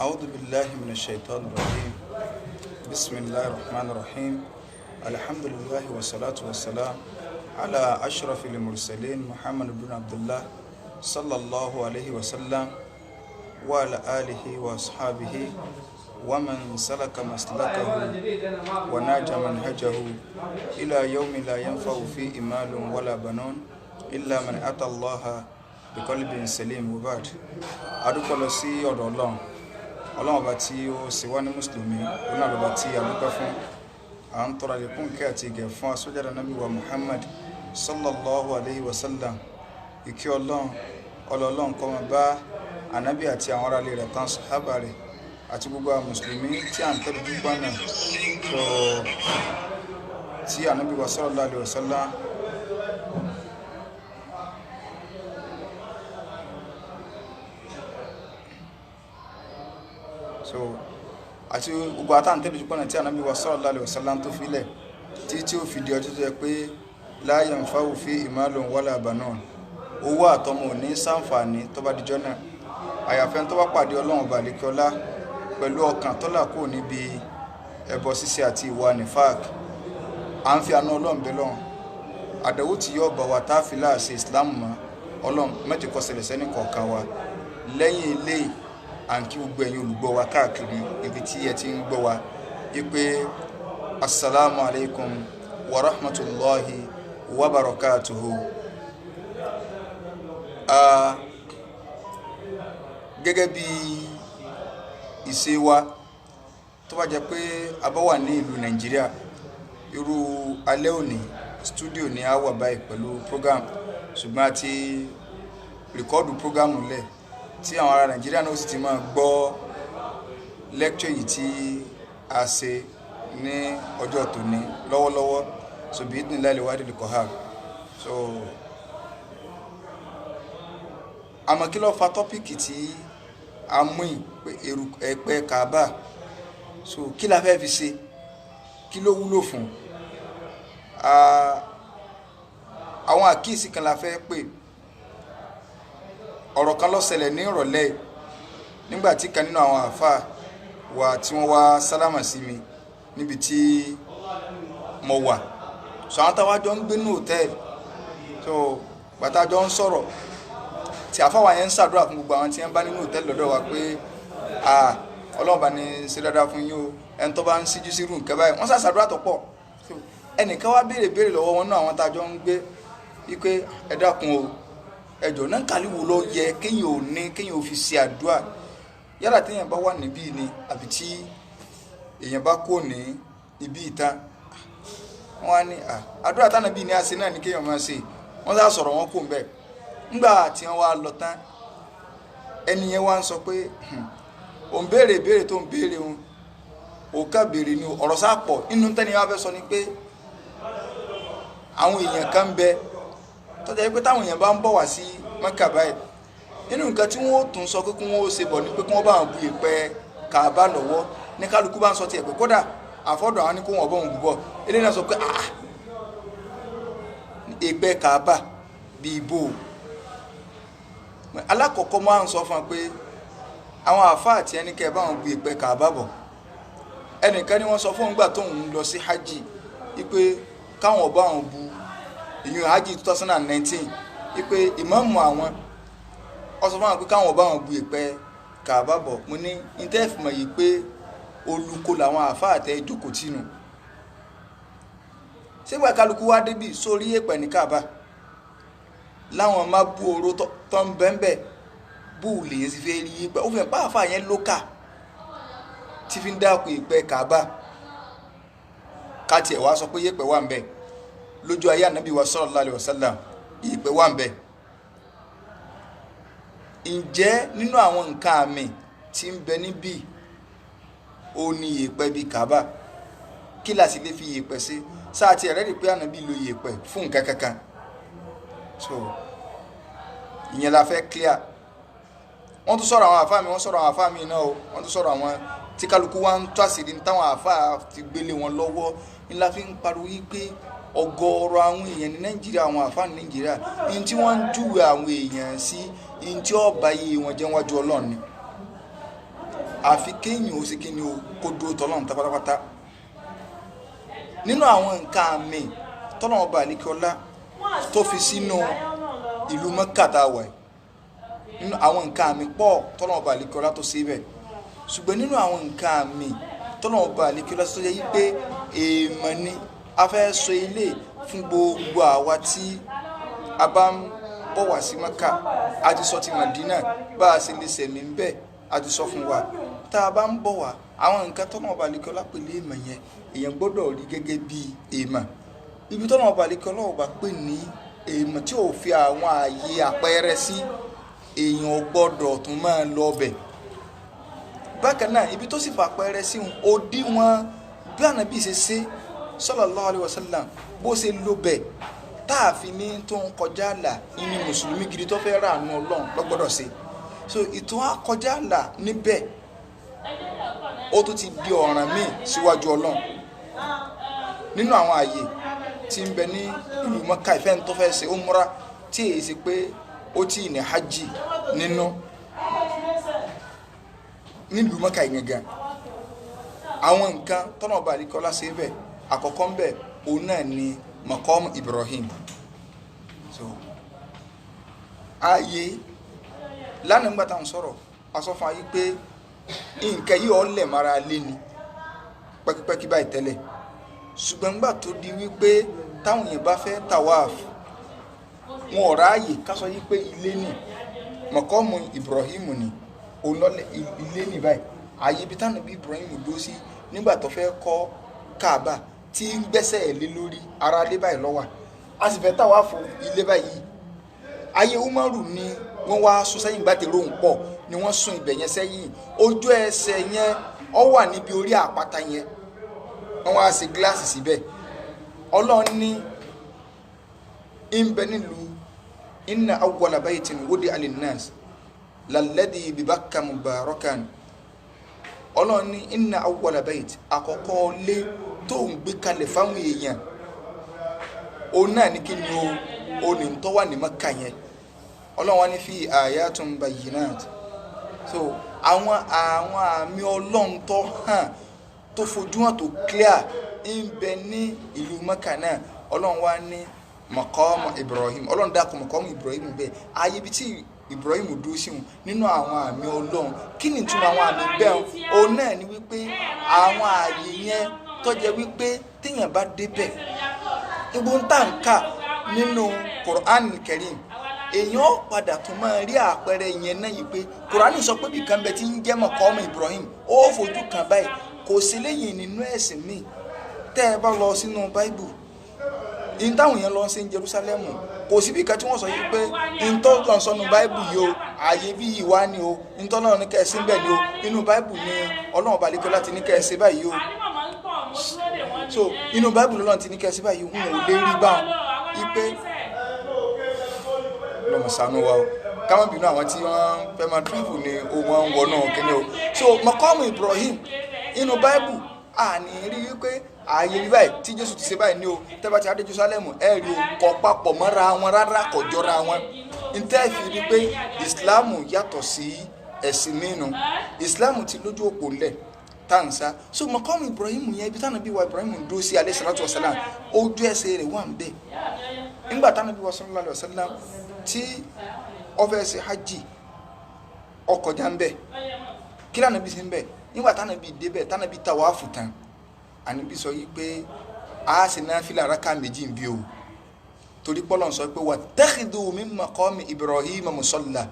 أعوذ بالله من الشيطان الرجيم بسم الله الرحمن الرحيم الحمد لله والصلاة والسلام على أشرف المرسلين محمد بن عبد الله صلى الله عليه وسلم وعلى آله وأصحابه ومن سلك مسلكه وناج منهجه إلى يوم لا ينفع فيه مال ولا بنون إلا من أتى الله بقلب سليم. وبعد adúpẹ́ lọ sí ọ̀dọ̀ Ọlọ́run ọba tí ó ṣe wá ní mùsùlùmí òun náà lọ́ba tí a dúpẹ́ fún. À ń tọrọ àlékún kẹ́ àti ìgẹ̀ fún aṣọ́jáde Ànábì wa Muhammad sallallahu alayhi wa sallam. Ìkẹ́ Ọlọ́run kó máa bá Ànábì àti àwọn ará ilé rẹ̀ tán sàhábà rẹ̀ àti gbogbo àwọn mùsùlùmí tí à ń tẹ́lẹ̀ dúpẹ́ náà tó tí Ànábì wa sallallahu alayhi wa sallam àti gbogbo àtàntẹ́lẹ̀ jùpọ̀nà tí Ànábì wa sallallahu alaihi wasallam tó filẹ̀ tí ó fi di ọjọ́ tó yẹ pé la yanfa'u fihi malun wala banun, owó àtọmọ ò ní ṣàǹfààní tó bá dijọ́ náà àyàfẹ́ tó bá pàdé Ọlọ́run ọba àlékiọlá pẹ̀lú ọkàn tó là kúrò níbi ẹbọ ṣíṣe àti ìwà nifaq. À ń fi àánú Ọlọ́run bẹ lọ́run àdẹ̀wò tí yóò bá wa tá a fi láàṣẹ Islam mọ́ Ọlọ́run mẹ́jọ kó ṣẹlẹ̀ sẹ́ni kọ̀ọ̀kan wa. Lẹ́yìn eléyìí à ń kí gbogbo ẹ̀yin olùgbọ́ wa káàkiri ibi tí ẹ ti ń gbọ́ wa wípé assalamu alaikum wa rahmatullahi wa barakatuhu. Gẹ́gẹ́ bí ìṣe wa tó bá jẹ́ pé a bá wà ní ìlú Nàìjíríà, irú alẹ́ òní studio ni a wà báyìí pẹ̀lú program, ṣùgbọ́n a ti rìkọ́ọ̀dù program lẹ̀ tí àwọn ará Nàìjíríà náà sì ti máa gbọ́ lecture yìí tí a ṣe ní ọjọ́ tòní lọ́wọ́lọ́wọ́, so bí ní láìlè wádìí lè kọ́ ha. So àmọ́ kí ló fa tọ́pìkì tí a mú ẹ̀pẹ́ Kaaba, so kí la fẹ́ fi ṣe, kí ló wúlò fún? Àwọn àkíyèsí kan la fẹ́ pè. Ọ̀rọ̀ kan ló ṣẹlẹ̀ ní ìrọ̀lẹ́ nígbàtí kan nínú àwọn àfáà wa tí wọ́n wá sálámà sí mi níbi tí mo wà. So àwọn táwa jọ ń gbé ní hòtẹ́ẹ̀lì, so bàtà jọ ń sọ̀rọ̀ tí àfáà yẹn ń ṣàdúrà fún gbogbo àwọn tí wọ́n bá nínú hòtẹ́ẹ̀lì lọ́dọ̀ wa pé Ọlọ́run bá ní ṣe dáadáa fún yín o, ẹni tó bá ń síjú sí irú nǹkan báyìí wọ́n ṣàdúrà tó pọ̀. Ẹnìkan wá béèrè lọ́wọ́ wọn náà àwọn tá a jọ ń gbé wípé ẹ dákun o, ẹjọ́ náà kàlíwò ló yẹ kéèyàn ò fi ṣe àdúrà yálà téèyàn bá wà níbí ni àbí tí èèyàn bá kó ní ibi ìta. Wọ́n á ní àdúrà tánà bí ní àṣẹ náà ní kéèyàn máa ṣe. Wọ́n sá sọ̀rọ̀ wọn kò ń bẹ̀. Nígbà tí wọ́n wá lọ tán, ẹni yẹn wá ń sọ pé òun béèrè tó ń béèrè òun òkà béèrè ni ọ̀rọ̀ sá pọ̀. Inú tẹ́ni wá fẹ́ sọ ni pé àwọn èèyàn kan ń bẹ tó jẹ́ pé táwọn èèyàn bá ń bọ̀ wá sí Mẹ́kà báyìí, nínú nǹkan tí wọ́n tún sọ pé kí wọ́n ó ṣe bọ̀ ni pé kí wọ́n bá wọn bu ìpẹ́ Kaaba lọ́wọ́. Ní kálukú bá ń sọ tiẹ̀ pé kódà àfọ́dọ̀ àwọn ní kó wọn bọ̀ wọn bùbọ̀. Eléyìí náà sọ pé ìpẹ́ Kaaba bí ibo. Alákọ̀ọ́kọ́ máa ń sọ fún wọn pé àwọn àfáà àti ẹnikẹ́ bá wọn bu ìpẹ́ Kaaba bọ̀. Ẹnìkan ni wọ́n sọ fún gbà tóun lọ sí hajj wípé káwọn bá wọn bu ìyún hajj 2019 wípé ìmáàmù àwọn ó sọ fún àwọn pé káwọn bá wọn bu ìpẹ́ Kaaba bọ̀. Mo ní ìtẹ́fìmọ̀ yìí pé olùkọ́ làwọn àfáà àtẹ ìjókòó tìǹù. Sígbà kálukú wá débì sórí ìpẹ́ ní Kaaba láwọn má bú oró tó ń bẹ́ńbẹ́ bú lèyìn sí fẹ́ rí ìpẹ́. Ó fi hàn pé àfáà yẹn lókà tí fi ń dákun ìpẹ́ Kaaba ká tiẹ̀ wá sọ pé ìpẹ́ wà ń bẹ̀. Lójú ayé Ànábì wa sallallahu alaihi wasallam ìpẹ́ wà ń bẹ̀. Ǹjẹ́ nínú àwọn nǹkan àmì tí ń bẹ níbí ó ní ìpẹ́ bí Kaaba, kí la sì lè fi ìpẹ́ sí? Sáà tí ẹ̀rẹ́ rí pé Ànábì lo ìpẹ́ fún nǹkan kankan. So ìyẹn la fẹ́ clear. Wọ́n tún sọ̀rọ̀ àwọn àfáà mi, wọ́n sọ̀rọ̀ àwọn àfáà mi náà o, wọ́n tún sọ̀rọ̀ àwọn tí kálukú wá ń tó àṣírí táwọn àfáà ti gbélé wọn lọ́wọ́. Ńlá fi ń pariwo wípé ọ̀gọ̀ọ̀rọ̀ àwọn èèyàn ní Nàìjíríà, àwọn àfáà ní Nàìjíríà, ní tí wọ́n ń júwe àwọn èèyàn sí, ní tí ó bá yé wọn jẹ́ wájú Ọlọ́run ni. àfi kéèyàn ó sì kíni o kó dúró tọ́lọ́run tá pátápátá. Nínú àwọn nǹkan àmì tọ́lọ́run ọba àlékiọlá tó fi sínú ìlú Mẹ́kà tá a wà yìí, nínú àwọn nǹkan àmì pọ̀ tọ́lọ́run ọba àlékiọlá tó ṣe bẹ́ẹ̀, ṣùgbọ́n nínú àwọn nǹkan àmì tọ́lọ́run ọba àlékiọlá tó yẹ yí pé èèmọ̀ ni a fẹ́ sọ ilé fún gbogbo àwa tí a bá ń bọ̀ wá sí Mẹ́kà. A ti sọ ti Mádínà bá a ṣe lè sẹ̀mí ń bẹ̀, a ti sọ fún wa. Tá a bá ń bọ̀ wá, àwọn nǹkan tọ́lọ́run ọba àlékiọlá pè ní èèmọ̀ yẹn èèyàn gbọ́dọ̀ rí gẹ́gẹ́ bí èèmọ̀. Ibi tọ́lọ́run ọba àlékiọlá ọba pè ní èèmọ̀ tí ò fi àwọn ààyè àpẹẹrẹ sí, èèyàn ò gbọ́dọ̀ tún máa lọ bẹ̀. Bákan náà ibi tó sì fà àpẹẹrẹ sí òdiwọ̀n bí Ànábì ṣe ṣe sallallahu alaihi wasallam bó ṣe ló bẹ̀ táàfin ní tó ń kọjá àlà ní mùsùlùmí gidi tó fẹ́ ràánú Ọlọ́run lọ́gbọ́dọ̀ ṣe. So ìtàn akọjá àlà níbẹ̀ ó tún ti di ọ̀ràn míì síwájú Ọlọ́run. Nínú àwọn ààyè tí ń bẹ ní ìlú Mẹ́kà ìfẹ́ tó fẹ́ ṣe umra tí èyí ṣe pé ó tí ní hajj nínú nílùú Mẹ́kà ìgangan, àwọn nǹkan tọ́nà ọba àlékiọlá ṣe bẹ́ẹ̀ àkọ́kọ́ ń bẹ̀ òun náà ni Maqam Ibrahim. So ààyè lánàá nígbà táwọn sọ̀rọ̀ a sọ fún ayé pé nǹkan yìí ọ̀lẹ̀ mara lé ni pẹ́kípẹ́kí báyìí tẹ́lẹ̀, ṣùgbọ́n nígbà tó di wípé táwọn èèyàn bá fẹ́ tawaf wọn ò ráàyè ká sọ yí pé ilé ni Maqam Ibrahim ni òun lọ́lẹ̀ ilé ní báyìí. Ààyè ibi táwọn bí Ibrahim dó sí nígbà tó fẹ́ kọ́ Kaaba tí ń gbẹ́sẹ̀ lé lórí ara lé báyìí lọ́wà, a sì fẹ́ tawaf ilé báyìí. Ayé Umaru ni wọ́n wá sún sẹ́yìn gbàtẹ́rò ń pọ̀ ni wọ́n sún ibẹ̀ yẹn sẹ́yìn, ojú ẹsẹ̀ yẹn ó wà níbi orí àpáta yẹn, wọ́n wá ṣe gíláàsì síbẹ̀. Ọlọ́run ní ń bẹ nílùú inna awwala baytin wudi'a linnas lalladhi bibakka mubarakan. Ọlọ́run ní inna awwala bayt àkọ́kọ́ lé tó ń gbé kalẹ̀ fáwọn èèyàn òun náà ní kí ni o ní tó wà ní Mẹ́kà yẹn. Ọlọ́run wá ní fi ayatun bayyinat. So àwọn àmì Ọlọ́run tó hàn tó fojú hàn tó clear ń bẹ ní ìlú Mẹ́kà náà. Ọlọ́run wá ní Maqam Ibrahim, Ọlọ́run dákọ̀ Maqam Ibrahim bẹ́ẹ̀ ayé ibi tí Ibrahim dúró sí wọn nínú àwọn àmì Ọlọ́run. Kí ni ìtumọ̀ àwọn àmì bẹ́ẹ̀ òun náà ni wípé àwọn ààyè yẹn tó jẹ́ wípé téèyàn bá débẹ̀ ibo ń tà ń kà nínú Quran Karim èèyàn padà tún máa rí àpẹẹrẹ yẹn náà yìí pé Quran sọ pé bìkan bẹ tí ń jẹ́ Maqam Ibrahim ó fojú kan báyìí, kò sí lẹ́yìn nínú ẹ̀sìn míì. Tẹ́ ẹ bá lọ sínú Bible in táwọn èèyàn lọ sí Jerusalem kò síbi kan tí wọ́n sọ yìí pé in tó lọ sọnù Bible yìí o ààyè bí yìí wá ni o in tó náà ní kẹ́ ẹ sí bẹ́ẹ̀ ni o inú Bible ni Ọlọ́run bá lékọ́ láti ní kẹ́ ẹ sí báyìí o. So inú Bible Ọlọ́run ti ní kẹ́ ẹ sí báyìí o, wọn ò lè rí báwọn ipe lọ́mọ ṣàánú wa o ká má bínú àwọn tí wọ́n fẹ́ máa travel ní ohun àwọn wọnà kíní o. So Maqam Ibrahim inú Bible àní rí wípé ààyè bí báyìí tí Jésù ti ṣe báyìí ní o tẹ́bà ti adé Jerusalem ẹ rí o kọ papọ̀ mọ́ra wọn rárá kò jọra wọn. Ntẹ́ fi rí pé Islam yàtọ̀ sí ẹ̀sìn mìíràn, Islam ti lójú òpó ńlẹ̀ tàǹsà. So Maqam Ibrahim yẹn ibi táwọn bí wa Ibrahim dó sí alayhi salatu wasalam ojú ẹsẹ̀ rẹ̀ wà ń bẹ̀. Nígbà táwọn bí wa sallallahu alayhi wasallam tí ó fẹ́ ṣe hajj ọkọ̀ já ń bẹ̀ kí lànà bí ṣe ń bẹ̀ nígbà táwọn bí débẹ̀ táwọn bí tawafu tán Ànábì sọ yìí pé a sì náà fìlà rákà méjì ń bí o torí pọ́lọ̀ sọ pé wattakhidhu min Maqami Ibrahim musalla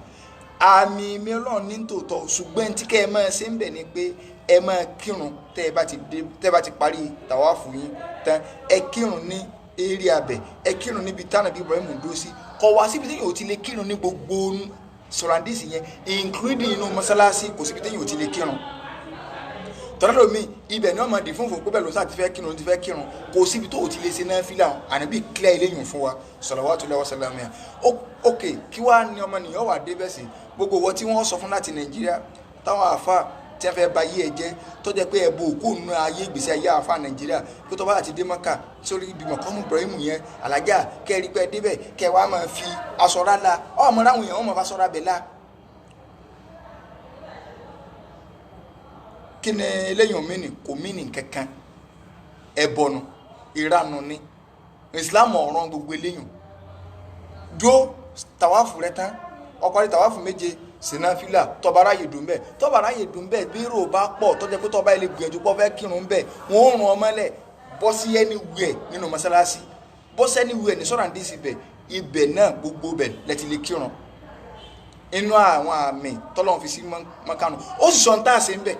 àmì mi Ọlọ́run ní tòótọ́ ṣùgbọ́n tí kẹ́ ẹ máa ṣe ń bẹ̀ ni pé ẹ máa kírun tẹ́ ẹ bá ti parí tàwáàfù yín tán ẹ kírun ní eré abẹ ẹ kírun níbi tánàbí Ibrahim dúró sí kọ wá síbi tí yóò ti lè kírun ní gbogbo sọ̀ràndísì yẹn including inú mọ́sálásí kò síbi tí yóò ti lè kírun. Tọ́lá mi ibẹ̀ ni wọ́n máa dì fún fún pẹ́bẹ̀ lọ́sà ti fẹ́ kírun kò síbi tó ti lè ṣe náà fílà Ànábì clear eléyìn fún wa salawatullahi wa salamu ya. Ok kí wá ní ọmọ nìyàn wà débẹ̀ sí gbogbo wọ́n tí wọ́n sọ fún láti Nàìjíríà táwọn àfà tí wọ́n fẹ́ ba yí ẹ jẹ́ tó jẹ́ pé ẹ̀bù òkú nínú ayé ìgbésí ayé àfà Nàìjíríà pé tó bá àti dé Mọ́kà sórí ibi Maqam Ibrahim yẹn alájà kẹ́rí pé débẹ̀ kẹ́ wá máa fi aṣọ rálá ọmọ ráwọn èèyàn wọ́n máa fa aṣọ rábẹ̀ lá kí ni eléyìn mini kò mini kankan ẹbọnu ìranu ni Islam ọ̀ràn gbogbo eléyìn dúró tàwáfù rẹ tán ọparí tàwáfù méje sinafila tọbara yè dùn bẹ́ẹ̀ bí rò bá pọ̀ tó jẹ́ pé tọba ilé gbìyànjú pọ̀ fẹ́ kírun bẹ́ẹ̀ wọ́n rún ọmọ lẹ̀ bọ́ sí anywhere nínú mọ́sálásí bọ́ sí anywhere ní sọ́ràn díìsì bẹ̀ ibẹ̀ náà gbogbo bẹ̀ lẹ́ti lè kírun inú àwọn àmì tọ́lọ́run fi sí mọ́kànù ó sì sọ ń tà sí ń bẹ̀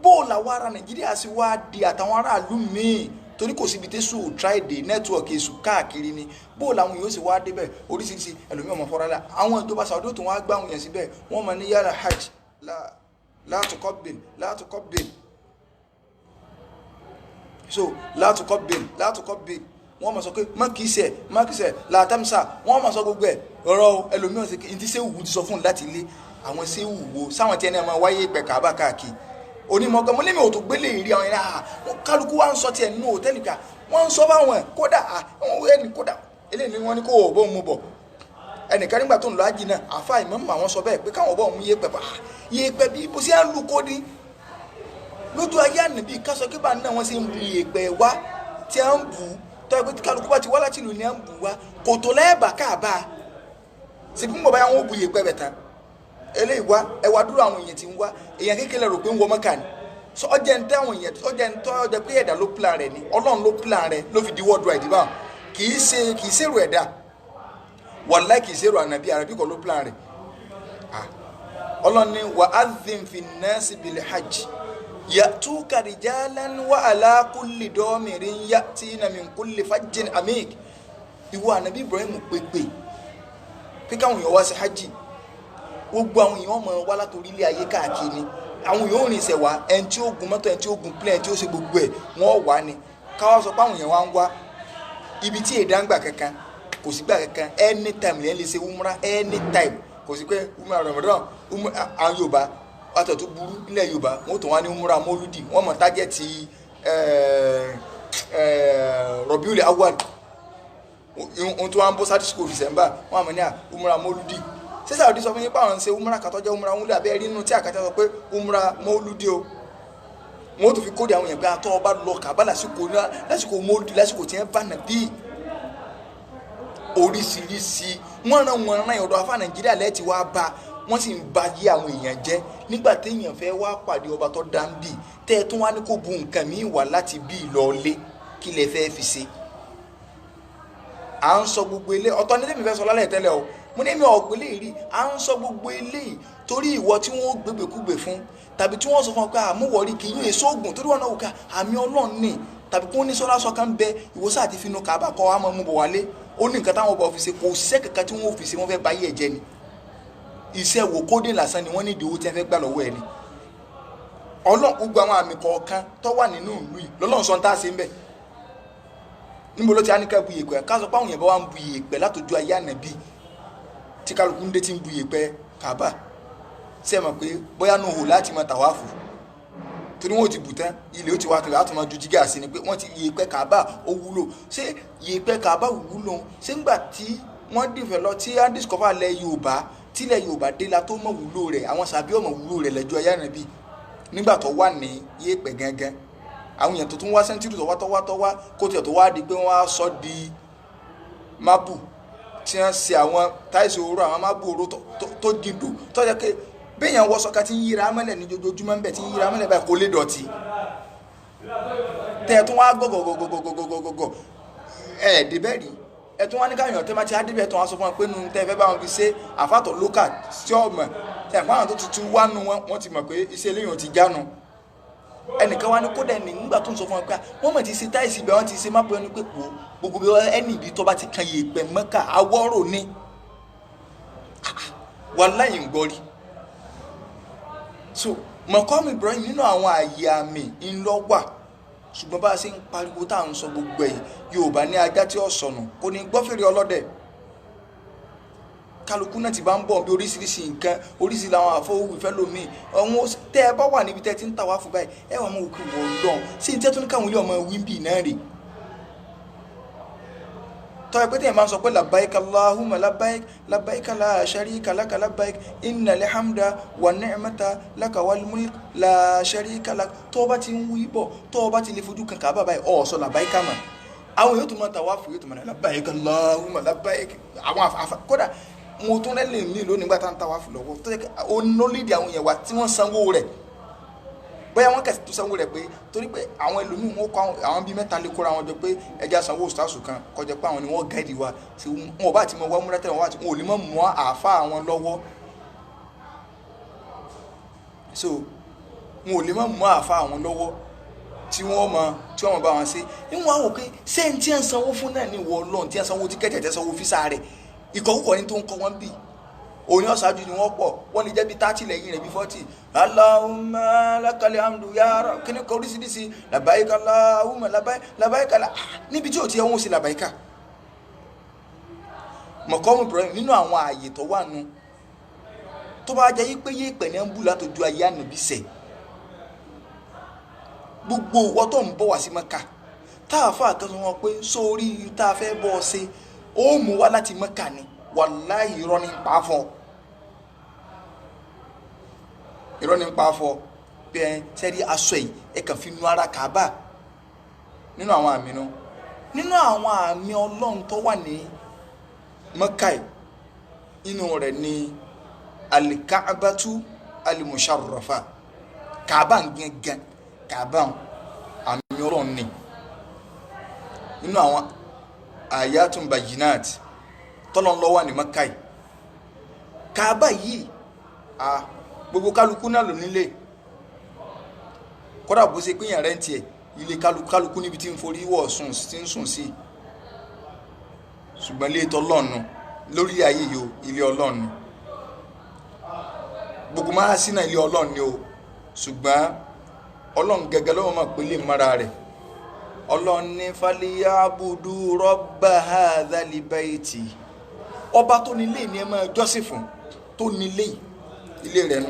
bó làwọn ará Nàìjíríà sì wá di àtàwọn aráàlú míì torí kò síbi tẹ́sù tráìdè nẹ́tíwọ̀kì èṣù káàkiri ni bó làwọn yóò sì wá débẹ̀ oríṣiríṣi ẹlòmíràn ọmọ fọ́nrán la àwọn ìjọba Saudi tó wọ́n á gbá àwọn yẹn síbẹ̀ wọ́n mọ̀ ní yàrá hajj látùkọ́bìn so látùkọ́bìn wọ́n mọ̀ sọ pé mákìsẹ̀ látàmísà wọ́n mọ̀ sọ gbogbo ẹ̀ ọ̀rọ̀ ẹlòmíràn sí ní tí sẹ́wù ti sọ fún láti ilé àwọn sẹ́wù wo sáwọn tí ẹni ẹ̀ máa wáyé pẹ̀ Káàbà káàkiri onímọ̀ọ́gán mo lémi ò tó gbélé ìrí àwọn ẹ̀rá kálukú wá ń sọ tiẹ̀ nínú hòtẹ́ẹ̀lì ká wọ́n ń sọ fáwọn ẹ̀ kódà ẹni kódà eléyìí ni wọ́n ní kó o bó mu bọ̀ ẹnìkan nígbà tó ń lọ ájì náà àfa ìmọ̀ọ́mọ̀ àwọn sọ bẹ́ẹ̀ pé káwọn bọ̀ mú yẹ̀pẹ̀ bí bó ṣe ń lu kó ní lójú ayé ànàbí kásọ kí bá náà wọ́n ṣe ń bu yẹ̀pẹ̀ wá tí a ń bù tọ́ pé kálukú bá ti wá láti ìlú ni a ń bù wá kò tó lẹ́ẹ̀bà Káàbà síbi ń bọ̀ báyà wọ́n bu yẹ̀pẹ̀ bẹ̀ tán eléyìí wá ẹwà dúró àwọn èèyàn tí ń wá èèyàn kékeré rò pé ń wọ Mọ́kà ni so ọjẹ́ ń tẹ́ àwọn èèyàn ọjẹ́ pé ẹ̀dá ló plan rẹ̀ ni Ọlọ́run ló plan rẹ̀ ló fi di worldwide báwọn kì í ṣèrò ẹ̀dá wàláì kì í ṣèrò ànàbí kọ́ ló plan rẹ̀ Ọlọ́run ní wa adhin fin nasi bil hajj ya'tuka rijalan wa ala kulli damirin ya'tina min kulli fajjin amik ìwọ ànàbí Ibrahim pépè pé káwọn èèyàn wá sí hajj gbogbo àwọn èèyàn mọ̀ wá látòrí ilé ayé káàkiri àwọn èèyàn ò rìn ṣẹ̀ wá ẹni tí ó gun mọ́tò ẹni tí ó gun plane ẹni tí ó ṣe gbogbo ẹ̀ wọ́n wà ní káwá sọ pé àwọn èèyàn wá ń wá ibi tí èdè ń gbà kankan kò sí gbà kankan anytime lẹ́yìn lè ṣe umra anytime kò sí pé umra Ramadan àwọn Yorùbá àtọ̀ tó burú nílẹ̀ Yorùbá wọ́n tó wá ní umra mọ́lúdì wọ́n mọ̀ tájẹ́tì Rabiul Awwal ohun tó wá ń bọ́ sáà disco December wọ́n àmọ́ ní umra mọ́lúdì sísá òdì sọ fún yín pé àwọn ń ṣe umra kàtọ́jọ́ umra wúlẹ̀ abẹ́ rí inú tí àkàtà sọ pé umra mọ́lúdì o wọ́n tó fi kóde àwọn èèyàn pé àtọ́ ọba lọ Káàbà lásìkò mọ́lúdì lásìkò tí wọ́n bá nàbí oríṣiríṣi wọ́n rán ọ̀dọ̀ afá Nàìjíríà lẹ́ẹ̀tì wá bá wọ́n sì ń ba yí àwọn èèyàn jẹ́ nígbà téèyàn fẹ́ wá pàdé ọba tó dá ń bì tẹ́ ẹ tún wá ní kó bu nǹkan míì wá láti bí ìlọlé kí lẹ fẹ́ fi ṣe à ń sọ gbogbo ilé ọ̀tọ̀ ní tèmi fẹ́ sọ lálẹ́ tẹ́lẹ̀ o mo ní mi ọ̀gbẹ́lẹ̀ rí à ń sọ gbogbo eléyìí torí ìwọ tí wọ́n gbégbèkúgbè fún tàbí tí wọ́n sọ fún ọ pé àmúwọ̀rí kì í yún èso oògùn torí wọn náà wò ká àmì Ọlọ́run ní tàbí kí wọ́n ní sọ́lá sọ́kàn bẹ ìwòsàn àti finú Káàbà kọ́ wa máa mú bọ̀ wálé ó ní nǹkan táwọn ọba òfìsè kò sẹ́ kankan tí wọ́n òfìsè wọ́n fẹ́ báyé ẹ̀jẹ̀ ni iṣẹ́ wo kódé lásán ni wọ́n ní ìdíwó tí wọ́n fẹ́ gbà lọ́wọ́ ẹ̀ ni Ọlọ́run gbogbo àwọn àmì kọ̀ọ̀kan tó wà nínú ìlú yìí lọ́lọ́run sọ ń tá a ṣe ń bẹ̀ níbo ló ti á ní ká bu yèpẹ̀ ká sọ pé àwọn yẹn bá wà ń bu yèpẹ̀ látọjú ayé ànàbí tí kálukú ń dé tí ń bu yèpẹ̀ Káàbà ṣe mọ̀ pé bóyá nù hù láti máa tàwáfù torí wọn ò ti bù tán ilé ó ti wá kiri láti máa ju jígà sí ni pé wọ́n ti yèpẹ̀ Káàbà ó wúlò ṣé yèpẹ̀ Káàbà wúlò ṣé ńgbà tí wọ́n dìfẹ̀ lọ tí á discover lẹ̀ Yorùbá tílẹ̀ Yorùbá dé la tó mọ̀ wúlò rẹ̀ àwọn sàbí ọmọ wúlò rẹ̀ lẹ́jọ́ ayé ànàbí nígbà tó wà ní yèpẹ̀ gangan àwọn èèyàn tó tún wá sẹ́ńtírì tọ́wá kó tiẹ̀ tó wá di pé wọ́n á sọ di mábù tí wọ́n ṣe àwọn táìsì òru àwọn mábù òru tó dìdò tó jẹ́ pé béèyàn wọ sọ́ka tí ń yíra amẹ́lẹ̀ ní jojoojúmọ́ ń bẹ̀ tí ń yíra amẹ́lẹ̀ báyìí kò lè dọ̀tí tẹ́ ẹ̀ tún wá gọ̀gọ̀gọ̀gọ̀gọ̀gọ̀ ẹ̀ débẹ̀ rí ẹ̀ tún wá ní káyọ̀ tẹ́ máa ti adébẹ̀ tó wá sọ fún wọn pé nu tẹ́ fẹ́ bá wọn fi ṣe àfàtọ̀ lókà tí ọmọ ẹ̀ fún àwọn tó tuntun wá nu wọn ti mọ̀ pé iṣẹ́ eléyìí ti jánu ẹnìkan wá ní kódà ẹni nígbà tó ń sọ fún wọn pé wọ́n mọ̀ ti ṣe táìsì ibẹ̀ wọ́n ti ṣe má bọ́ ẹni pé kò gbogbo bí ẹni ibi tó bá ti kan yèèpẹ̀ Mẹ́kà awọ́rò ní wàláhì ń gbọ́rí so mọ̀kọ́mù Ibrahim nínú àwọn àyè àmì ńlọ́wà ṣùgbọ́n bá a ṣe ń pariwo tá à ń sọ gbogbo ẹ̀ Yorùbá ní ajá tí ó sọnù kò ní gbọ́ fèrè ọlọ́dẹ kálukú náà ti bá ń bọ̀ bí oríṣiríṣi nǹkan oríṣiríṣi làwọn àfọwọ́wì fẹ́ lómi ọ̀hún tẹ́ ẹ bá wà níbi tẹ́ ti ń tàwa fún báyìí ẹ wà mọ́ òkú wọ̀ lọ́n sí ní tẹ́tún káwọn ilé ọmọ wíńbì náà rè tọ́ ẹ pé tẹ́yìn máa ń sọ pé labbaik Allahumma labbaik labbaik la sharika laka labbaik innal hamda wa ni'mata laka wal mulk la sharika lak tó bá ti ń wí bọ̀ tó bá ti lè fojú kan Kaaba báyìí ọ̀ sọ labbaik mọ́ àwọn yóò tún máa tàwáfù yóò tún máa labbaik Allahumma labbaik àwọn àfà kódà mo tún rẹ́ lè ní lónìí nígbà tá à ń tàwáfù lọ́wọ́ tó yẹ kí onólídìí àwọn èèyàn wa tí wọ́n sanwó rẹ̀ bóyá wọn kẹsì tó sanwó rẹ pé torí pé àwọn ẹlòmíín wọn kọ àwọn bíi mẹ́ta lè kóra wọn jọ pé ẹja sanwó stars kan kọjá pé àwọn ni wọn gáìdì wa tí wọn ò bá ti mọ wá múra tẹ́lẹ̀ wọn ò lè mọ mọ àáfà àwọn lọ́wọ́ so wọn ò lè mọ mọ àáfà àwọn lọ́wọ́ tí wọn mọ bá wọn ṣe níwọn àwọn pé sẹ́yìn tí ń sanwó fún náà ní ìwọ Ọlọ́run tí ń sanwó tíkẹ́ẹ̀tì ẹ̀ sanwó físà rẹ̀ ìkọ̀kọ̀ ní tó ń kọ́ wọn bíi òní ọ̀sájú ni wọ́n pọ̀ wọ́n lè jẹ́ bí 30 lẹ́yìn rẹ̀ bí 40 Allahumma lakal hamdu ya Rabb kí ní kọ oríṣiríṣi labbaika Allahumma labbaika níbi tí ò ti ẹwọ́n sí labbaika mọ̀kọ́mù Ibrahim nínú àwọn ààyè tó wà nù tó bá jẹ́ pé yé pẹ̀ ní ń bú látọjú ayé ànàbí sẹ̀ gbogbo wọ́n tó ń bọ̀ wá sí Mẹ́kà táàfà kan sọ wọn pé sórí tá a fẹ́ bọ́ ọ sí ó mú wá láti Mẹ́kà ni wàláhì irọ́ ní pa fún irọ́ ní pa fún bẹ́ẹ̀ sẹ́rí aṣọ yìí ẹ kàn fi nu ara Kaaba nínú àwọn àmì náà nínú àwọn àmì Ọlọ́run tó wà ní Mẹ́kà inú rẹ̀ ní alikaabatu alimusharrafa Kaaba gẹ́gẹ́ Kaaba àmì Ọlọ́run ní nínú àwọn ayatun bayinat tọ́lọ́n lọ wà ní Mẹ́kà yìí Kaaba yìí gbogbo kálukú náà ló nílé kódà bó ṣe pínyàn rẹ̀ ń tiẹ̀ ilé kálukú níbi tí ń forí wọ̀ tí ń sùn sí ṣùgbọ́n ilé tọ́lọ́ọ̀nù lórí ayé yìí ilé Ọlọ́run gbogbo máa sí náà ilé Ọlọ́run ni o ṣùgbọ́n Ọlọ́run gẹ́gẹ́ lọ́wọ́ máa pélé mara rẹ̀ Ọlọ́run ní faliyabudu rabba hadhal bayti ọba tó nílé ní ẹ máa jọ́sìn fún tó nílé ilé rẹ̀ nù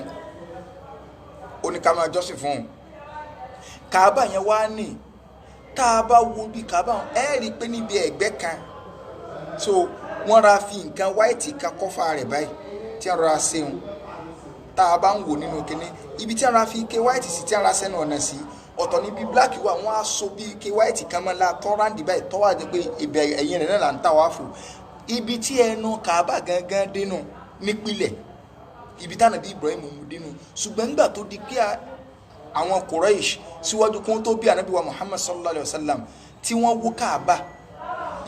ó ní ká máa jọ́sìn fún un Kaaba yẹn wá ní tá a bá wo bí Kaaba ẹ rí i pé níbi ẹ̀gbẹ́ kan so wọ́n ra fi nǹkan white kan kọ́fà rẹ̀ báyìí tí a rọra ṣeun tá a bá ń wò nínú kinní ibi tí a ra fi ike white sí tí a ra sẹ́nu ọ̀nà sí ọ̀tọ̀ níbi black wà wọ́n á so bí ike white kan mọ́ la tọ́ráǹdì báyìí tọ́wọ́ àti pé ibẹ̀ ẹ̀yìn rẹ̀ náà là ń tà wá fò ibi tí ẹnu Kaaba gangan dénú nípìlẹ̀ ibi tí Ànábì Ibrahim mú dénú ṣùgbọ́n nígbà tó di pé àwọn Quraysh síwájú kó tó bí Ànábì wa Muhammad sallallahu alayhi wa sallam tí wọ́n wó Kaaba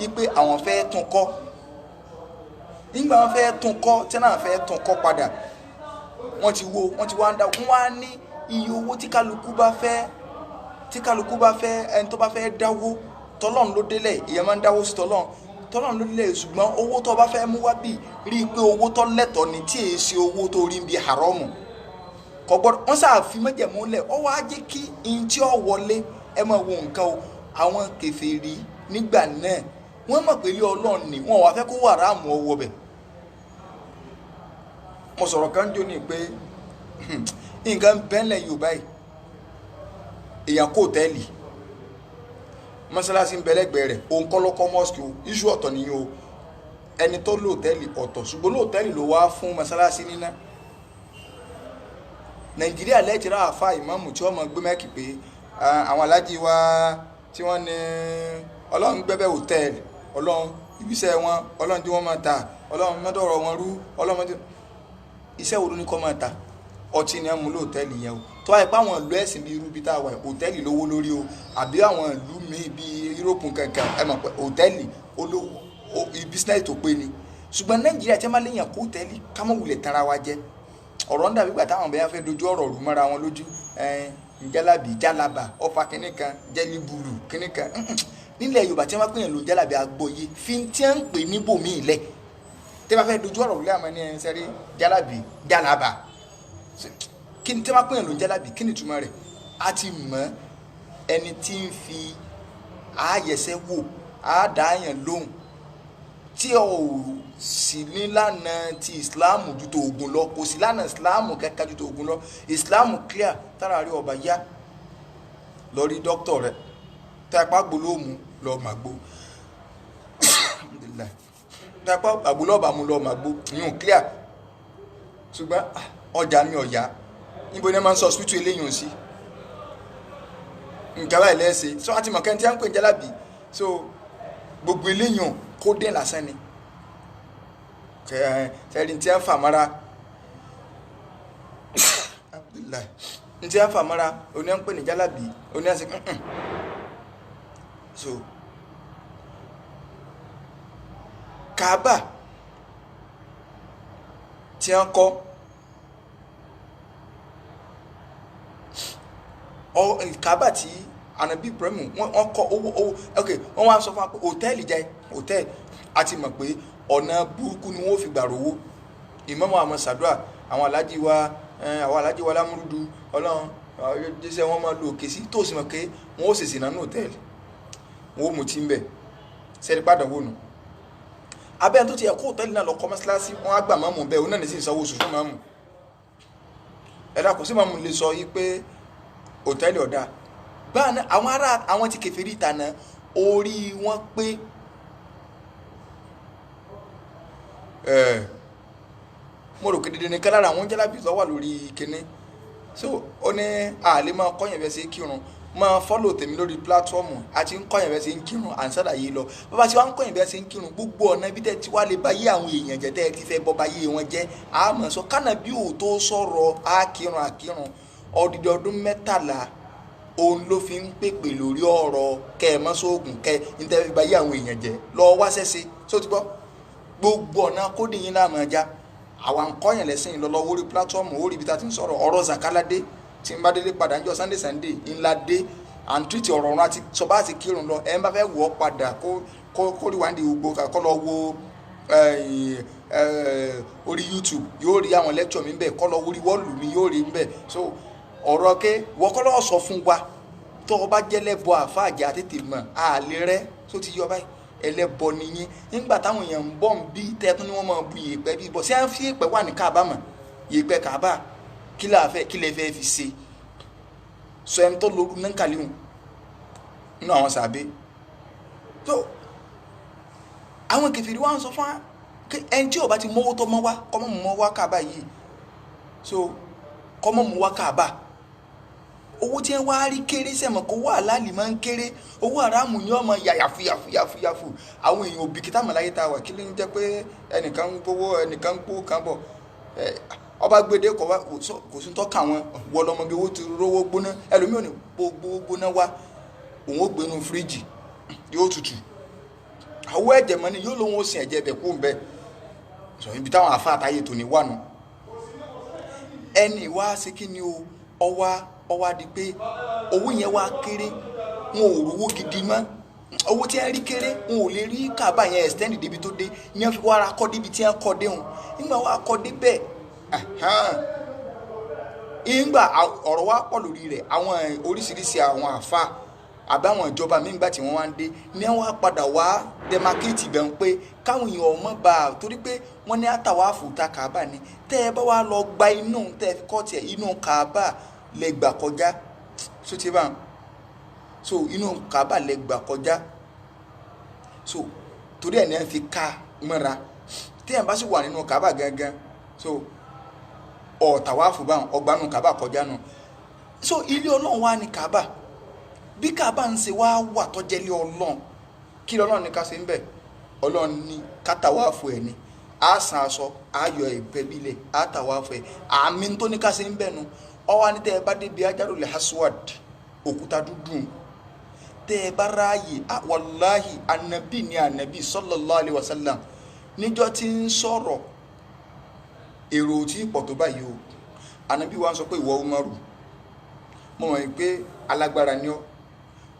ipe àwọn fẹ́ tún kọ́ nígbà wọ́n fẹ́ tún kọ́ tí náà fẹ́ tún kọ́ padà wọ́n ti wá ń dá wọ́n wá ní iye owó tí kálukú bá fẹ́ ẹni tó bá fẹ́ dáwó tọ́lọ́run ló délẹ̀ ìyẹn máa ń dáwó sí tọ́lọ́run ló délẹ̀ ṣùgbọ́n owó tó bá fẹ́ mú wá bì rí i pé owó tó lẹ́tọ̀ọ́ ni tí èyí ṣe owó tó rí bí haramu kò gbọ́dọ̀ wọ́n ṣàfi mẹ́jẹ̀mú lẹ̀ ọ wá jẹ́ kí n tí ó wọlé ẹ máa wo nǹkan o àwọn kèfèrí nígbà náà wọ́n mọ̀ pé ilé Ọlọ́run ni wọ́n wá fẹ́ kó wà ráàmù ọwọ́ bẹ̀ mo sọ̀rọ̀ kan jò ní pé nǹkan bẹ́ẹ̀lẹ̀ Yorùbá yìí èèyàn kò tẹ́lì mọ́sálásí ń bẹ̀lẹ́gbẹ̀ẹ́ rẹ̀ òun kọ́ lọ́kọ́ mọ́sùkì o iṣu ọ̀tọ̀ nìyẹn o ẹni tó lóòtẹ́lì ọ̀tọ̀ ṣùgbọ́n lóòtẹ́lì ló wá fún mọ́sálásí níná Nàìjíríà lẹ́tìrá àfa ìmáàmù tí wọ́n mọ̀ gbé mẹ́kì pé àwọn alájí wa tí wọ́n ní Ọlọ́run gbẹ́bẹ́ hòtẹ́ẹ̀lì Ọlọ́run ibiṣẹ́ wọn Ọlọ́run tí wọ́n máa ta Ọlọ́run mọ́tọ̀rọ̀ wọn rú Ọlọ́run iṣẹ́ wo ló ní kọ́ máa ta ọtí ni a mú lóòtẹ́ẹ̀lì yẹn o tó wáyé pé àwọn ìlú ẹ̀sìn bíi irú bíi tá a wà hòtẹ́ẹ̀lì lówó lórí o àbí àwọn ìlú míì bíi Yúróòpù kankan ẹ mọ̀ pé hòtẹ́ẹ̀lì olówó bísínẹ́sì tó pé ni ṣùgbọ́n Nàìjíríà tí a máa léyàn kó hòtẹ́ẹ̀lì ká mọ̀ wulẹ̀ tara wa jẹ́ ọ̀rọ̀ ń dàbí gbà táwọn bẹ́ẹ̀ fẹ́ dojú ọ̀rọ̀ rú mọ́ra wọn lójú jálàbí jálàbà ọfà kínní kan jẹ́líbùlù kínní kan nílẹ̀ Yorùbá tí wọ́n bá pè yàn ló jálàbí agbóye fi tí wọ́n ń pè níbòmíì lẹ̀ tí wọ́n bá fẹ́ dojú ọ̀rọ̀ rú lẹ́àmọ́ ní ẹ̀ sẹ́rí jálàbí jálàbà kí ni tí wọ́n pè yàn ló jálàbí kí ni ìtumọ̀ rẹ̀ a ti mọ̀ ẹni tí ń fi ààyẹsẹ́ wò àádáyàn lóhùn tí ò sì ní lánà ti ìsìláàmù ju tó ogun lọ kò sí lánà ìsìláàmù kẹ́kẹ́ ju tó ogun lọ ìsìláàmù clear tára rí ọba yá lọ rí dókítà rẹ tá ipá gbólóòmù lọ màgbó tápá àgbólọ́ọ̀bà mú lọ́ọ́ màgbó ìyún clear ṣùgbọ́n ọjà mi ọ̀yá níbo ni wọ́n máa ń sọ hospital eléyìí sí nǹkan báyìí lẹ́sẹ̀ so àti mọ̀kẹ́ tí wọ́n ń pè ní jálàbí so gbogbo eléyìí kó dé lásán ni kẹrin tí wọ́n fà mọ́ra Abdullahi tí wọ́n fà mọ́ra oní wọ́n ń pè ní jálàbí oní wọ́n sì so Kaaba tí wọ́n kọ́ Kaaba tí Ànábì Ibrahim wọ́n kọ́ owó ok wọ́n wá sọ fún wa pé hòtẹ́ẹ̀lì jẹ́ hòtẹ́ẹ̀lì àti mọ̀ pé ọ̀nà burúkú ni wọ́n fi gbà rówó ìmọ̀mọ́ àwọn sàdúrà àwọn alájí wa lámúrúdú ọlọ́run jẹ́sẹ̀ wọ́n máa lo òkè sí tó sì mọ̀ pé wọ́n ó sèṣì nánú hòtẹ́ẹ̀lì wọ́n ó mú tí ń bẹ̀ sẹ́ni padà wò nù abẹ́ẹ̀ tó ti ẹ̀kọ́ hòtẹ́ẹ̀lì náà lọ kọ́ mọ́sálásí wọ́n á gbà máàmù bẹ́ẹ̀ òun náà ní sí ìsanwó oṣù fún máàmù ẹ̀dá kò sí máàmù lè sọ yí pé hòtẹ́ẹ̀lì ọ̀dà báyìí àwọn ará àwọn ti kèfèrí ìtànà orí wọn pé mo rò kéde ní kálára àwọn jálàbí tó wà lórí kíní so ó ní àlè máa kọ́yìn bẹ́ẹ̀ sí kírun máa fọ́lò tèmi lórí pílátífọ́ọ̀mù àti ń kọ́yìn bẹ́ẹ̀ sí ń kírun à ń sàlàyé lọ bàbá tí wọ́n ń kọ́yìn bẹ́ẹ̀ sí ń kírun gbogbo ọ̀nà ibi tẹ́ ti wá lè bá yé àwọn èèyàn jẹ́ tẹ́ ẹ ti fẹ́ bọ́ bá yé wọn jẹ́ àmọ́ sọ kánà bí ò tó sọ̀rọ̀ àkírun ọdìdí ọdún 13 òun ló fi ń pèpè lórí ọ̀rọ̀ kẹ́ ẹ mọ́ sóògùn kẹ́ ẹ tẹ́ fi bá yé àwọn èèyàn jẹ́ lọ wá sẹ́sẹ́ tó ti gbọ́ gbogbo ọ̀nà kódì yín láàmú ẹja àwọn kọ́yìn lẹ́sìn lọ́lọ́ orí pílátífọ́ọ̀mù orí ibi tá ti ń sọ̀rọ̀ ọ̀rọ̀ zakalade tí n bá délé padà níjọ́ sunday ńlá dé à ń tìrìtì ọ̀rọ̀ ọ̀run àti sọba àti kírun lọ ẹ̀ ń bá fẹ́ wọ̀ ọ́ padà kó rí wàndí gbogbo kọ́ lọ wo orí YouTube yóò rí àwọn lecture mi ń bẹ̀ kọ́ lọ orí wọ́ọ̀lù mi yóò rí ń bẹ̀ so ọ̀rọ̀ ké wọ́n kọ́ lọ́ọ́ sọ fún wa tó o bá jẹ́lẹ́bọ àfáàjà tètè mọ̀ àlè rẹ tó ti yọ báyìí ẹlẹ́bọ nìyẹn nígbà táwọn èèyàn ń bọ̀ ń bí tẹ́tún ni wọ́n máa bu yèèpẹ̀ bí bọ̀ sí à ń fi yèèpẹ̀ wà ní Kaaba mọ̀ yèèpẹ̀ Kaaba kí lè fẹ́ fi ṣe sọ ẹni tó lóru ní kàlíhùn nínú àwọn sàbẹ̀ tó àwọn kèfèrí wa ń sọ fún ẹni tí ó bá ti mọ́wó tó mọ́ wá kọ́mọ́ mọ́ wá Kaaba yìí so kọ́mọ́ mọ́ wá Kaaba owó tí wọ́n wá rí kéré sẹ́mọ̀ kó wà láàlì máa ń kéré owó àràmù ní ọmọ yàyàfúyàfúyàfú àwọn èèyàn òbí kìtà màláyé tá a wà kí ló ń jẹ́ pé ẹnìkan ń gbowó ẹnìkan ń gbowó kan bọ̀ ọba gbèdé kò sí tọ́ka wọn wọlọmọge owó ti rówó gbóná ẹlòmíì ò ní gbogbo gbóná wá òun ó gbénu fíríjì yóò tutù àwọ̀ ẹ̀jẹ̀ mọ́ni yóò lóun ó sin ẹ̀jẹ̀ bẹ̀ kú ń bẹ́ sọ ibi táwọn àfa àtàyè tò ní wà nù ẹni wá sí kí ni ọwá di pé owó yẹn wá kéré wọn ò rówó gidi mọ́ owó tí wọ́n rí kéré wọn ò lè rí Kaaba yẹn extend débi tó dé ní wọ́n fi wá ra kọ́ débi tí wọ́n kọ́ dé hùn nígbà wọ́n kọ́ dé bẹ́ẹ̀ ìgbà ọ̀rọ̀ wá pọ̀ lórí rẹ̀ àwọn oríṣiríṣi àwọn àfa àbáwọn ìjọba míì gbà tí wọ́n wá ń dé ní wọ́n á padà wá demarcate bẹ̀ ń pé káwọn èèyàn ọmọ bá a torí pé wọ́n ní àtàwáfù ta Kaaba ni tẹ́ ẹ bá wá lọ gba inú tẹ́ ẹ fi kọ́ tiẹ̀ inú Kaaba lẹ gbà kọjá so ti bá so inú Kaaba lẹ gbà kọjá so torí ẹ̀ ní ẹ fi ká mọ́ra tí ẹ̀ bá sì wà nínú Kaaba gangan so ọ̀tàwáfù bá ọgbàánu Kaaba kọjá nù so ilé Ọlọ́run wá ní Kaaba bí Kaaba ń ṣe wá wà tọ́jẹ́lé Ọlọ́run kí lọ́lọ́run ní ká ṣe ń bẹ̀ Ọlọ́run ní kátàwáfù ẹ̀ ni a san aṣọ ayọ̀ ìbẹ́ bílẹ̀ àtàwáfù ẹ̀ àmì tó ní ká ṣe ń bẹ̀ nu ọwọ́ ní tẹ́ ẹ bá débi Hajarul Aswad òkúta dúdú tẹ́ ẹ bá ráàyè wàláhì ànàbì ní ànàbì sallallahu alaihi wasallam níjọ́ tí ń sọ̀rọ̀ èrò tí pọ̀ tó báyìí o ànàbì wa ń sọ pé ìwọ Umaru mo mọ̀ pé alágbára ni ọ́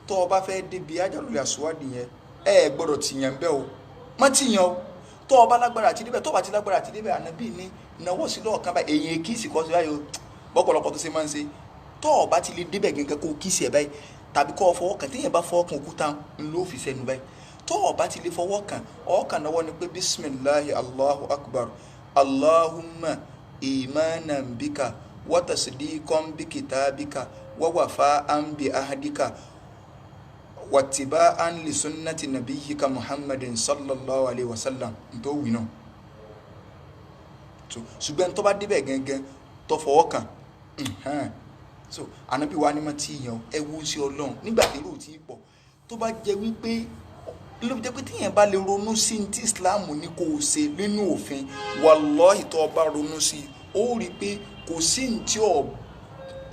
tó o bá fẹ́ débi Hajarul Aswad yẹn ẹ gbọ́dọ̀ tìyàn bẹ́ẹ̀ o má tìyàn o tó o bá lágbára àti débẹ̀ tó o bá ti lágbára àti débẹ̀ ànàbì ní ìnáwó sí lọ́ọ̀kan báyìí èyí kì í sì kọ́ sí báyìí o bọ́pọ̀lọpọ̀ tó ṣe máa ń ṣe tó o bá ti lè débẹ̀ gẹ́gẹ́ kó o kí sí ẹ̀ báyìí tàbí kó o fọwọ́ kàn téèyàn bá fọwọ́ kàn òkúta ń ló fi sẹ́nu báyìí tó o bá ti lè fọwọ́ kàn ọ̀ọ́kàn náwó ni pé bisimilahi Allahu akbar Allahumma imanan bika wa tasdiqan bi kitabika wa wafa'an bi ahdika wattiba'an li sunnati nabiyyika Muhammadin sallallahu alaihi wasallam ntó wí náà so ṣùgbọ́n tó bá débẹ̀ gẹ́gẹ́ tó fọwọ́ kàn so ànábì wa ni mo ti yàn ẹ wú sí Ọlọ́run nígbà tí irú ti pọ̀ tó bá jẹ́ wípé ló jẹ́ pé tíyẹn bá lè ronú sí ti Islam ní kò ṣe nínú òfin wallahi tó bá ronú sí ó rí pé kò sí ní tí ò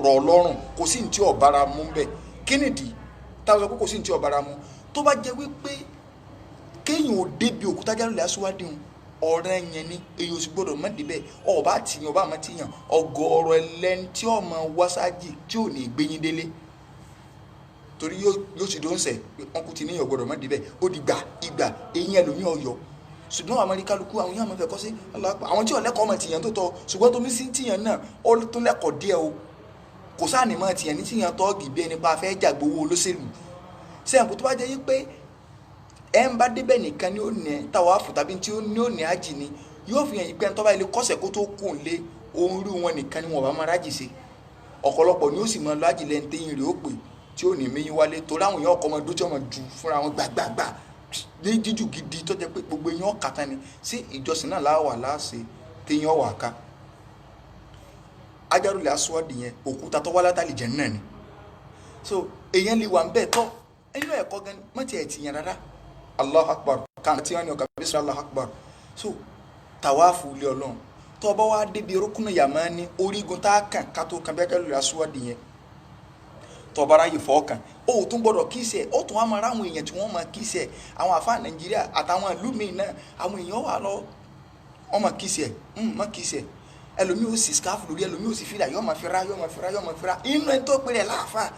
rọ̀ lọ́rùn kò sí ní tí ò bára mú bẹ́ẹ̀ kí nìdí táwọn sọ pé kò sí ní tí ò bára mú tó bá jẹ́ wípé kéèyàn ò débi òkúta jálùlẹ̀ aṣíwádìí ọ̀rẹ́ yẹn ni èyí ò sì gbọ́dọ̀ má débẹ̀ ọba àtìyàn ọba àmọ́ tìyàn ọgọ́rọ̀ ẹlẹ́ni tí ọmọ wáṣájì tí ò ní gbẹ̀yìn délé torí yóò sì dó ń sẹ̀ wọn kò ti níyàn gbọ́dọ̀ má débẹ̀ ó di ìgbà eyín ẹlòmíì ọ̀yọ́ ṣùgbọ́n àwọn amẹ́ríkálukú àwọn yóò máa fẹ́ kọ́ sí àwọn tí ò lẹ́kọ̀ọ́ ọmọ tìyàn tó tọ́ ṣùgbọ́n tó mí sí tìyàn náà ó tún lẹ́kọ̀ọ́ díẹ̀ o kò sáà ní mọ́ tìyàn ní tìyàn tọ́ọ̀gì bí ẹni pa fẹ́ jàgbówó olóṣèlú sẹ́yìn tó bá jẹ́ yí pé ẹ ń bá débẹ̀ nìkan ni ó ní tàwáàfù tàbí tí ó ní ó ní ájì ni yóò fi hàn yí pé ẹni tó bá ilé kọ́sẹ̀ kó tó kù lé ohun rí wọn nìkan ni wọn bá máa rájì sí ọ̀pọ̀lọpọ̀ ni ó sì máa lọ ájì lẹ́ni téyìn rẹ̀ ó pè tí ò ní méyìn wálé torí àwọn èèyàn ọkọ̀ ọmọ dójú ọmọ ju fúnra wọn gbàgbàgbà ní jíjù gidi tó jẹ́ pé gbogbo èèyàn kàtà ni sí ìjọsìn náà láwà láàṣẹ téyàn wà ká Hajarul Aswad yẹn òkúta tó wá látàlì jẹ́ náà ni so èèyàn lè wà ń bẹ́ẹ̀ tọ́ ẹnu ẹ̀kọ́ gan mọ́tì ẹ̀ tìyàn rárá Allahu Akbar kan tí wọ́n ní ọkà bísí Allahu Akbar so tàwáàfù ilé Ọlọ́run tó bá wá débi rúkúnù yàmánì orígun tá a kàn ká tó kan bí Hajarul Aswad yẹn tó bá ráyè fọ́ọ̀kàn ó tún gbọ́dọ̀ kíṣẹ̀ ó tún wá máa ráwọn èèyàn tí wọ́n máa kíṣẹ̀ àwọn àfáà Nàìjíríà àtàwọn ìlú míì náà àwọn èèyàn wà lọ wọ́n máa kíṣẹ̀ má kíṣẹ̀ ẹlòmíì ó sì skáfù lórí ẹlòmíì ó sì fìlà yọ́ máa fira inú ẹni tó péré láàfáà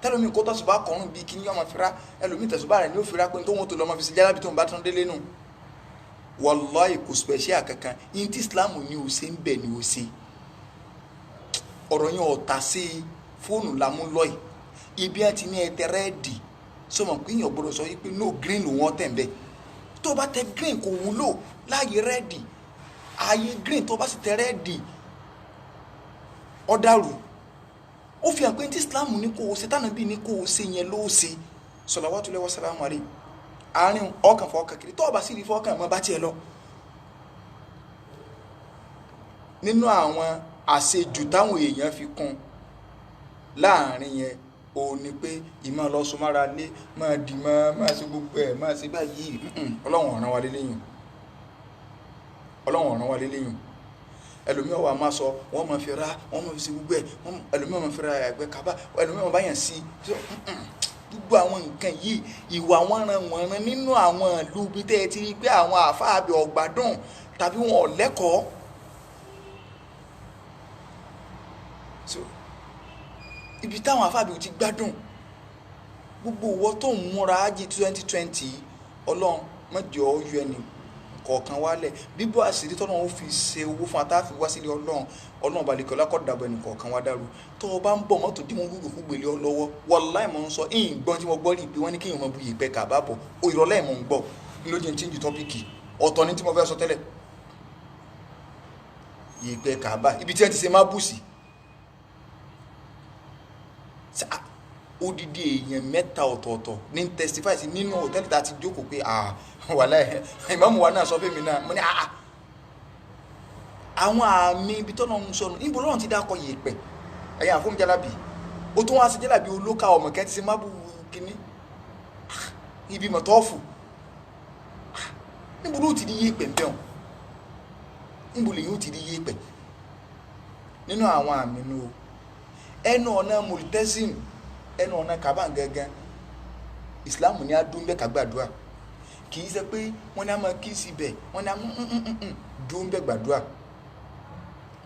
tẹlomi kó tọ́sùbá kọrùn bíi kí ní ọmọ fira ẹlòmí tẹ̀sùbá rẹ̀ ní ó fira pé tó wọ́n tó lọ́mọ fi sí jálábí tó ń bá tán délé nù wallahi kò special kankan yín tí Islam ní o ṣe ń bẹ̀ ní o ṣe ọ̀rọ̀ yẹn ọ̀tà sí fóònù lámúlọ́ì ibi ẹ̀ ti ní ẹ̀tẹ̀ rẹ́ẹ̀dì sọmọ pé yín ọ̀gbọ́dọ̀ sọ wípé no green ló wọ́n tẹ̀ ń bẹ̀ tó bá tẹ green kò wúlò láàyè rẹ́ẹ̀dì ààyè green tó bá sì tẹ rẹ́ẹ̀dì ọ̀dàrú ó fi hàn pé tí Islam ní kò ṣe tánà bí ní kò ṣe yẹn ló ṣe salawatullahi wa salamu alayhi àárín ọkàn fọkàn kiri tó bá sì rí fọkàn mọ́ bá tiẹ̀ lọ nínú àwọn àṣejù táwọn èèyàn fi kún láàrin yẹn ò ní pé ìmọ̀ lọ sọ mára lé máa dì máa ṣe gbogbo ẹ̀ máa ṣe báyìí Ọlọ́run ọ̀ràn wa lélẹ́yìn ẹlòmíì ọwọ́ a máa sọ wọ́n máa fi ra wọ́n máa fi ṣe gbogbo ẹ̀ ẹlòmíì máa fi ra ẹgbẹ́ kaba ẹlòmíì máa bá yàn sí gbogbo àwọn nǹkan yìí ìwà wọ́nranwọ̀nran nínú àwọn ìlú bí tẹ́ ẹ ti rí pé àwọn àfáàbí ọ̀gbádùn tàbí wọn ò lẹ́kọ̀ọ́ ibi táwọn àfáàbí ò ti gbádùn gbogbo owó tó ń múra ájì 2020 Ọlọ́run mọ́jọ́ yọ ẹni kọ̀ọ̀kan wálẹ̀ bíbọ́ àṣírí tọ́nà ó fi ṣe owó fún atáfi wá sílé Ọlọ́run balẹ̀kọ́ lákọ̀dàbọ̀ ẹnì kọ̀ọ̀kan wá dàrú tó o bá ń bọ̀ mọ́tò dí mo gbogbo fún gbèlè ọ lọ́wọ́ wallahi mò ń sọ ìyìn gbọ́n tí mo gbọ́ rí pé wọ́n ní kéèyàn mọ bu ìpẹ́ kàbá bọ̀ o ìrọ̀lẹ́ mò ń gbọ́ lóde ní change tọ́pìkì ọ̀tọ̀ ní tí mo fẹ́ sọ tẹ́lẹ̀ ìpẹ́ kàbá ibi tí wọ́n ti ṣe má bùsì odidi èèyàn mẹ́ta ọ̀tọ̀ọ̀tọ̀ ní testify sí nínú hòtẹ́ẹ̀lì tá a ti jókòó pé wàláhì ìmáàmù wa náà sọ fún mi náà mo ní àwọn àmì ibi tọ́nà ń sọnù níbo lọ́run ti dákọ̀ yìí pẹ̀ ẹ̀yà fún jálàbí ó tún wá sí jálàbí olóka ọmọ kẹ́ ti ṣe má bú kíní ibi mọ̀tọ́ọ̀fù níbo ló ti di yé pẹ̀ bẹ́ẹ̀ níbo lè yóò ti di yé pẹ̀ nínú àwọn àmì nù ẹnu ọ̀nà mọ̀lítẹ́sìn ẹnu ọ̀nà kàbá gẹ́gẹ́ Islam ní adúmbẹ́ kàgbàdúrà kì í ṣe pé wọ́n ní a máa kí sí ibẹ̀ wọ́n ní a dúmbẹ́ gbàdúrà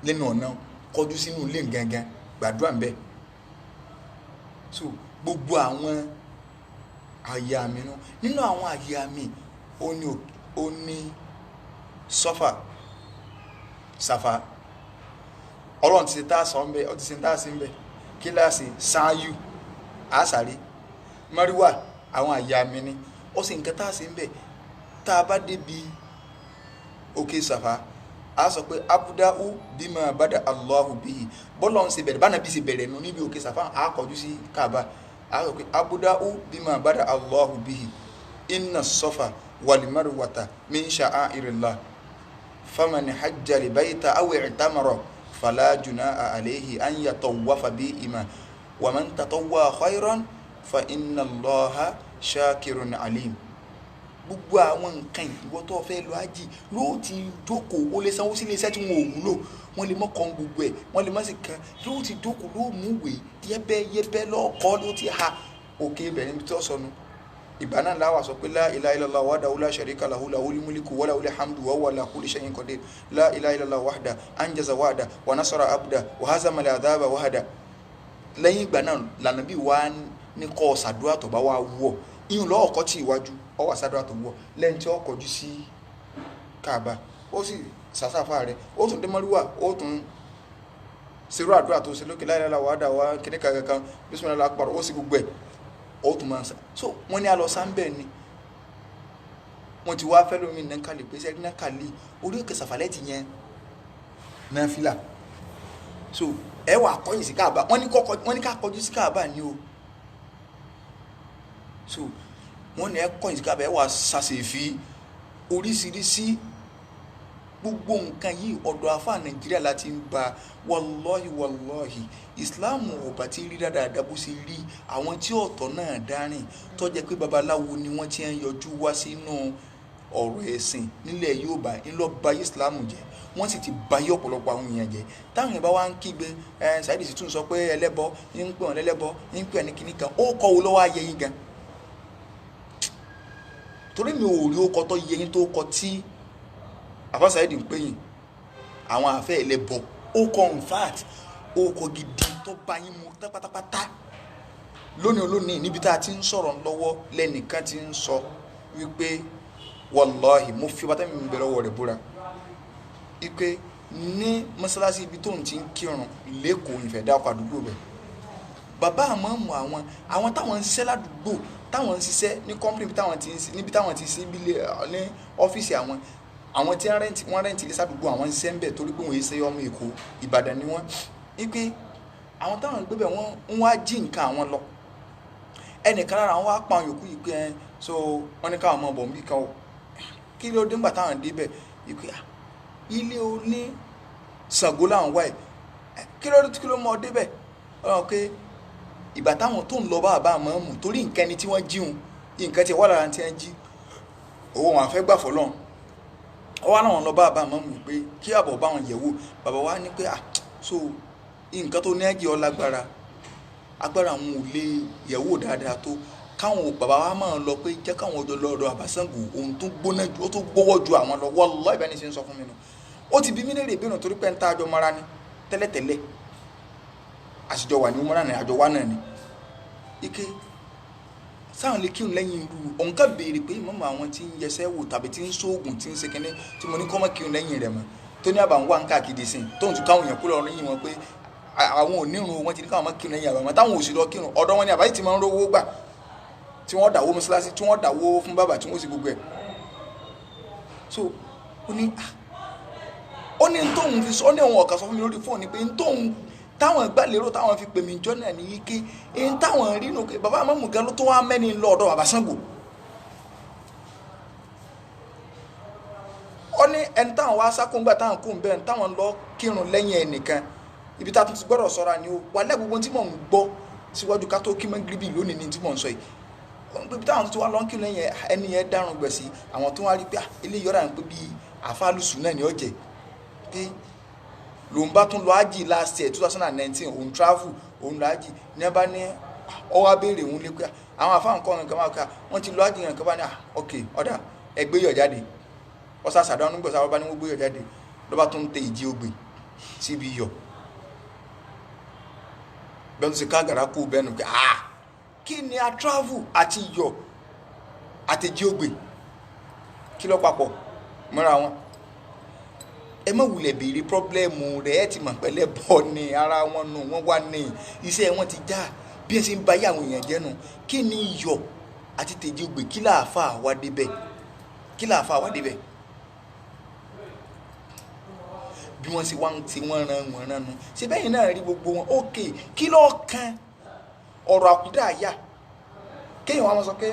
lẹ́nu ọ̀nà kọjú sínú ilé gẹ́gẹ́ gbàdúrà ń bẹ so gbogbo àwọn àyè àmì nínú àwọn àyè àmì ó ní Safa Ọlọ́run ti ṣe tá a sọ ń bẹ ọ ti ṣe tá a sí ń bẹ kíláàsì sáyù àṣàrí mọ́ríwá àwọn àyà mi ni ó sì nǹkan tá a sì ń bẹ̀ tá a bá débi òkè Safa a sọ pé abudau bima bada Allahu bihi bọ́lọ̀ ń ṣe bẹ̀rẹ̀ bá nàbí ṣe bẹ̀rẹ̀ nù níbi òkè Safa a kọjú sí Kaaba a sọ pé abuda'u bima bada Allahu bihi inna as-safa wal marwata min sha'airillah faman hajja al-bayta aw i'tamara fala junaha alayhi an yatawwafa bihima wa man tatawwa khayran fa inna Allaha shakirun alim. Gbogbo àwọn nǹkan ìwọ tó fẹ́ lọ ájì ló ti jókòó ó lè sanwó sí iléeṣẹ́ tí wọn ò wúlò wọ́n lè mọ́ kan gbogbo ẹ̀ wọ́n lè mọ́ sí kan ló ti jókòó ló mú ìwé yẹ́bẹ́yẹ́bẹ́ lọ́ọ̀kọ́ ló ti ha òkè ibẹ̀ níbi tí ó sọnù. Ìgbà náà láwà sọ pé la ilaha illallah wahdahu la sharika lahu lahul mulku wa lahul hamdu wa huwa ala kulli shay'in qadir la ilaha illallah wahda anjaza wahda wa nasara abda wa hazama al-adhaba wahda. Lẹ́yìn ìgbà náà lànà bí wàá ní kọ́ ṣàdúrà tó bá wà wọ̀ ìyún lọ́wọ́ kọ́ tí ìwájú ọwọ́ àsádùrà tó wọ̀ lẹ́yìn tí ó kọjú sí Káàbà ó sì sàṣàfà rẹ̀ ó tún dé mọ́ríwá ó tún ṣerú àdúrà tó ṣe lókè la ilaha illallah wahda wa kíní kankan bismillahil akbar ó sì gbogbo ẹ̀ ó tún máa ń sá. So wọ́n ní alọ́ sáńbẹ̀ ni wọ́n ti wá fẹ́ lómi nàkàlì pé sẹ́rí nàkàlì orí òkè sàfàlẹ́ ti yẹn náà fìlà. So ẹ wà kọ́yìn sí Káàbà wọ́n ní ká kọjú sí Káàbà ni o. So wọ́n ní ẹ kọ́yìn sí Káàbà ẹ wà ṣàṣèfì oríṣiríṣi gbogbo nǹkan yìí ọ̀dọ̀ àfà Nàìjíríà láti ń ba wallahi ìsìláàmù ọ̀bà tí rí dáadáa bó ṣe rí àwọn tí ọ̀tọ̀ náà dárìn tó jẹ́ pé babaláwo ni wọ́n ti ń yọjú wá sínú ọ̀rọ̀ ẹ̀sìn nílẹ̀ Yorùbá ńlọ ba ìsìláàmù jẹ́ wọ́n sì ti bayé ọ̀pọ̀lọpọ̀ àwọn èèyàn jẹ́ táwọn èèyàn bá wá ń kígbe Saheed sì tún sọ pé ẹlẹ́bọ ń pè wọ́n lẹ́lẹ́bọ ń pè ní kinní kan ó kọ́ wo lọ́wọ́ ayé yín gan torí mi ò rí ó kọ́ tó yẹ yín tó kọ́ tí àfà Saheed ń pè yín àwọn àfẹ́ ẹlẹ́bọ ó kọ́ in fact ó kọ́ gidi tó bá yín mu pátápátá lónìí níbi tá a ti ń sọ̀rọ̀ lọ́wọ́ lẹ́nìkan ti ń sọ wípé wallahi mo fi bàtà mi bẹ̀rẹ̀ ọwọ́ rẹ̀ búra wípé ní mọ́sálásí ibi tó ń ti ń kírun lẹ́kọ̀ọ́ ìfẹ́ dákọ̀ àdúgbò bẹ̀ bàbá àmọ́mù àwọn táwọn ń ṣiṣẹ́ ládùúgbò táwọn ń ṣiṣẹ́ ní company níbi táwọn ti sí ní ọ́fíìsì àwọn tí wọ́n rẹ́ǹtì ilé sádùúgbò àwọn ń ṣiṣẹ́ ń bẹ̀ torí pé wọ́n yé ṣe ọmọ Èkó Ìbàdàn ni wọ́n wípé àwọn táwọn gbé bẹ̀ wọ́n wá jí nǹkan àwọn lọ ẹnìkan lára àwọn wá pa àwọn yòókù yìí pé so wọ́n ní káwọn ọmọ bọ̀ ń bí kan o kí ló dé ńgbà táwọn débẹ̀ wípé ilé oní Ṣàngó láwọn wáyé kí ló mọ débẹ̀ ọ̀rọ̀ pé ìgbà táwọn tó ń lọ bá àbá àmọ́ mú torí nǹkan ẹni tí wọ́n jíun nǹkan tí wà lára tí wọ́n jí owó wọn àfẹ́ gbà fọlọ́n ọwọ́ náà wọn lọ bá àbá àmọ́ mú pé kí àbọ̀ bá wọn yẹ̀wò bàbá wa ní pé so nǹkan tó ní ẹ̀jẹ̀ ọlágbára agbára àwọn ò lè yẹ̀wò dáadáa tó káwọn bàbá wa máa lọ pé jẹ́ káwọn ọjọ́ lọ́dọ̀ àbá Ṣàngó ohun tó gbóná ju ó tó gbówọ́ ju àwọn lọ wallahi ìbáni ṣe ń sọ fún mi nù ó ti bí mí léèrè ìbéèrè torí pé ń tá àjọ mara ni tẹ́lẹ̀tẹ́lẹ̀ àṣìjọ wà ní mọ́ra ní àjọ wa náà ni ike sáwọn lè kírun lẹ́yìn irú òun ká béèrè pé mọ́mọ́ àwọn tí ń yẹsẹ́ wò tàbí tí ń sóògùn tí ń ṣe kẹ́ni tí mo ní kọ́ mọ́ kírun lẹ́yìn rẹ̀ mọ́ tó ní àbá ń wá ń káàkiri sí tóun tún káwọn èèyàn kúrò ọ̀rọ̀ yìí wọn pé àwọn onírun wọn ti ní káwọn mọ́ kírun lẹ́yìn àbámọ́ táwọn òsì lọ kírun ọ̀dọ̀ wọn ni àbáyé ti máa ń rówó gbà tí wọ́n dàwó mọ́sálásí tí wọ́n dàwó fún bàbá tí wọ́n sì gbogbo ẹ̀ so ó ní tóun fi sọ ó ní òun ọ̀kan sọ fún mi lórí fóònù pé tóun táwọn ìgbàlérò táwọn fi pè mí jọ náà ní ike èyí táwọn rí nù pé bàbá àmọ́mù gan ló tó wá mẹ́ni lọ́ọ̀dọ̀ bàbá Ṣàngó ó ní ẹni táwọn wá sákòǹgbà táwọn kò ń bẹ́ẹ̀ táwọn lọ kírun lẹ́yìn ẹnìkan ibi tá a tún ti gbọ́dọ̀ sọ́ra ni ó wà lẹ́gbogbo tí mò ń gbọ́ síwájú ká tó kí mẹ́gíríbì lónìí ní tí mò ń sọ yìí ibi táwọn tó wá lọ kírun lẹ́yìn ẹni yẹn dárun gbẹ̀sí àwọn tó wá rí pé ilé yọ̀rá ń pé bíi àfáàlùsù náà ni ó jẹ pé lòun bá tún lọ ájì last year 2019 òun travel òun lọ ájì ní ẹ bá ní ọwọ́ abéèrè òun lé pé àwọn àfáàn kọ́ nǹkan máa ká wọ́n ti lọ ájì nǹkan bá ní ok ọ̀dà ẹgbẹ́ yọ̀ jáde ọ̀sà sàdánù nígbà sábà bá ní wọ́n gbé yọ̀ jáde ló bá tún tẹ ìjì ogbè síbi yọ̀ bẹ́ẹ̀ tó ṣe ká gàrà kú bẹ́ẹ̀ nù pé kí ni a travel àti yọ̀ àti ìjì ogbè kí ló papọ̀ mọ́ra wọn ẹ má wulẹ̀ béèrè pọ́blẹ́mù rẹ̀ ẹ ti mọ̀ pẹ́lẹ́ bọ̀ ni ara wọn nù wọ́n wà ní iṣẹ́ wọn ti já bí ẹ ṣe ń ba yé àwọn èèyàn jẹ́ nù kí ni iyọ̀ àti tèjì ògbè kí láàfà wá débẹ̀ bí wọ́n ṣe wá ń ti wọ́n ran nù ṣe bẹ́yìn náà rí gbogbo wọn ókè kí ló kan ọ̀rọ̀ àkúdà àyà kéèyàn wọn sọ pé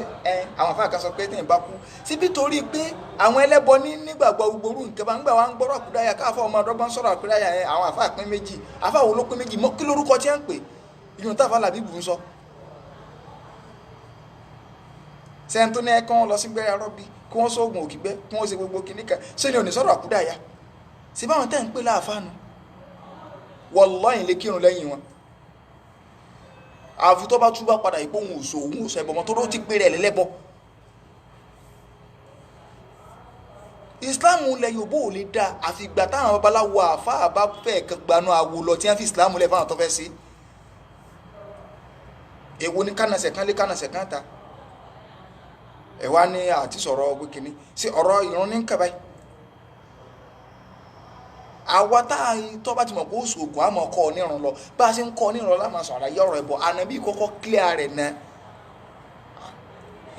àwọn afá kan sọ pé téèyàn bá kú síbi torí pé àwọn ẹlẹ́bọ nígbàgbọ́ gbogbo nǹkan bá ń gbà wá ń gbọ́rọ̀ àkúdà àyà káfọ́ ọmọ ọdọ́gbọ́n sọ̀rọ̀ àkúdà àyà yẹn àwọn afá pín méjì afá wo ló pín méjì mọ́ kí lórúkọ tí wọ́n ń pè ìyọ̀n táfà làbíbù ń sọ sẹ́ni tó ní ẹ̀kan lọ sí gbẹ́rẹ́ arọ́bí kí wọ́n sóògùn òkìgbẹ́ kí wọ́n ṣe gbogbo kìnnìkan ṣé ni ò ní sọ̀rọ̀ àkúdà àyà sí báwọn tẹ́ ń pè láàfáànù wallahi lè kírun lẹ́yìn wọn àfi tó bá túbá padà ìpò òun òṣò ẹbọmọ tó ló ti pè rẹ̀ lẹ́lẹ́bọ ìsìláàmù ilẹ̀ Yorùbá ò lè dá àfi ìgbà táwọn babaláwo àfáà bá fẹ́ kan gbanú awo lọ tí wọ́n fi ìsìláàmù lẹ̀ fáwọn tó fẹ́ sí èwo ní kánàṣẹ̀ kan lé kánàṣẹ̀ kan ta ẹ̀ wá ní àti sọ̀rọ̀ ọgbẹ́ kìíní sí ọ̀rọ̀ ìrún ní kàbáyì àwa tá tó bá ti mọ̀ pé oṣù ògùn àmọ́ kọ́ onírun lọ bá a ṣe ń kọ́ onírun lọ láwọn sọ̀rọ̀ ayé ọ̀rọ̀ ẹ̀bọ̀ ànábì kọ́kọ́ clear rẹ̀ náà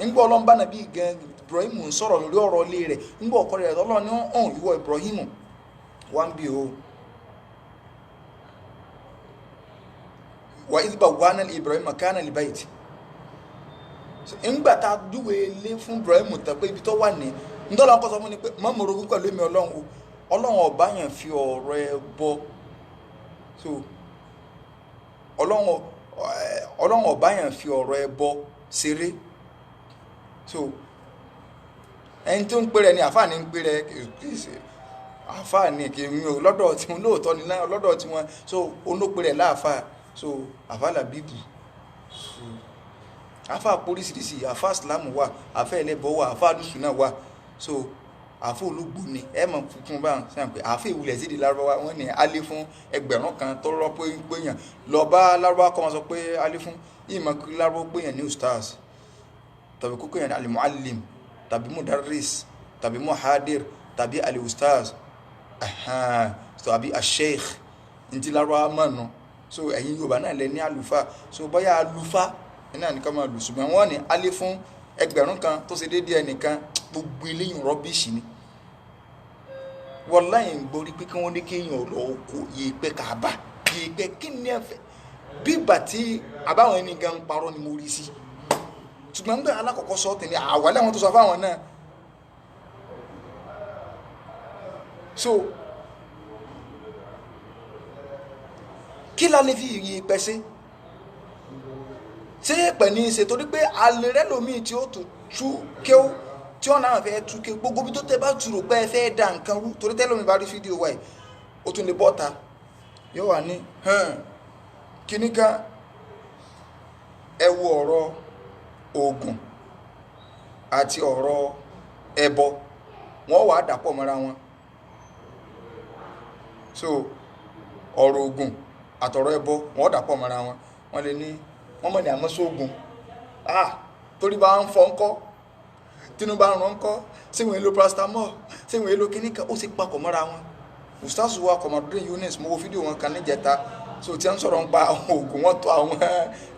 ńgbọ́ ọlọ́mbà nàbí gan Ibrahim ń sọ̀rọ̀ lórí ọ̀rọ̀ ilé rẹ̀ ńgbọ́ ọkọ rẹ̀ ọlọ́run ní hàn ìwọ Ibrahim wá ń bí o wà ìdìbà wà náà Ibrahim kánà lè báyìí ńgbà tá a dúwe lé fún Ibrahim tẹ̀ pé ibi tó wà ní ńdọ́là ọkọ̀ sọ fún ni pé mọ́ mọ̀rọ̀ pẹ̀lú èmi ọlọ́run o ọlọ́run ọba yẹn fi ọ̀rọ̀ ẹ bọ so ọlọ́run ọba yẹn fi ọ̀rọ̀ ẹ bọ ṣeré so ẹni tó ń pè rẹ ni àfáà ní ń pè rẹ àfáà ní kì í mi ò lọ́dọ̀ tí wọn lóòótọ́ ni náà lọ́dọ̀ tí wọn so olóòpè rẹ láàfáà so àfáà làbíbù àfáà póríṣiríṣi àfáà ìsìlámù wà àfáà ẹlẹ́bọ wà àfáà dùsù náà wà so àfọ olúgbò ni ẹ mọ fún bá sàn pé àfẹ ìwúlẹ̀ sí di lárúbáwá wọn ní alẹ́ fún ẹgbẹ̀rún kan tó rọ́ péyàn lọ bá lárúbáwá kọ́ wọn sọ pé alẹ́ fún ìmọ̀ kí lárúbáwá péyàn ní ustaz tàbí kókó yẹn alimuallim tàbí mudarris tàbí muhadir tàbí aliustaz tàbí asheikh ntí lárúbáwá mọ̀nà so ẹ̀yin Yorùbá náà lẹ ní àlùfáà so bóyá àlùfáà náà ní ká máa lù ṣùgbọ́n wọ́n ní alẹ́ fún ẹgbẹ̀rún kan tó ṣe déédéé ẹnìkan gbogbo eléyìn rọ́bìṣì ni wallahi ń gborí pé kí wọ́n ní kéèyàn lọ oko yèèpẹ̀ Káàbà yèèpẹ̀ kí ni ẹ̀fẹ̀ bí ìgbà tí àbáwọn ẹni gan ń parọ́ ni mo rí sí ṣùgbọ́n nígbà alákọ̀ọ́kọ́ sọ tẹ̀lé àwálẹ̀ àwọn tó sọ fáwọn náà so kí la lè fi yèèpẹ̀ ṣe ṣé yèèpẹ̀ ní í ṣe torí pé alẹ́ rẹ lómi tí ó tún tú kéwú tí wọ́n náà fẹ́ tú ké gbogbo bí tó tẹ́ bá tùrò pé ẹ fẹ́ dá nǹkan rú torí tẹ́lómi bá rí fídíò wáyé ó tún lè bọ́ta yóò wà ní kíní kan ẹ wo ọ̀rọ̀ oògùn àti ọ̀rọ̀ ẹbọ wọ́n wà á dàpọ̀ mọ́ra wọn so ọ̀rọ̀ oògùn àtọ̀rọ̀ ẹbọ wọ́n dàpọ̀ mọ́ra wọn wọ́n lè ní wọ́n mọ̀ ní àmọ́ sóògùn torí bá ń fọ́ ńkọ́ tínú bá ń rán ńkọ́ síwọ̀n èlò paracetamol síwọ̀n èlò kíníkà ó sì papọ̀ mọ́ra wọn ustaz wa Kọmọdún Yunus mo wo fídíò wọn kan níjẹta so tí wọ́n sọ̀rọ̀ ń pa àwọn oògùn wọn tó àwọn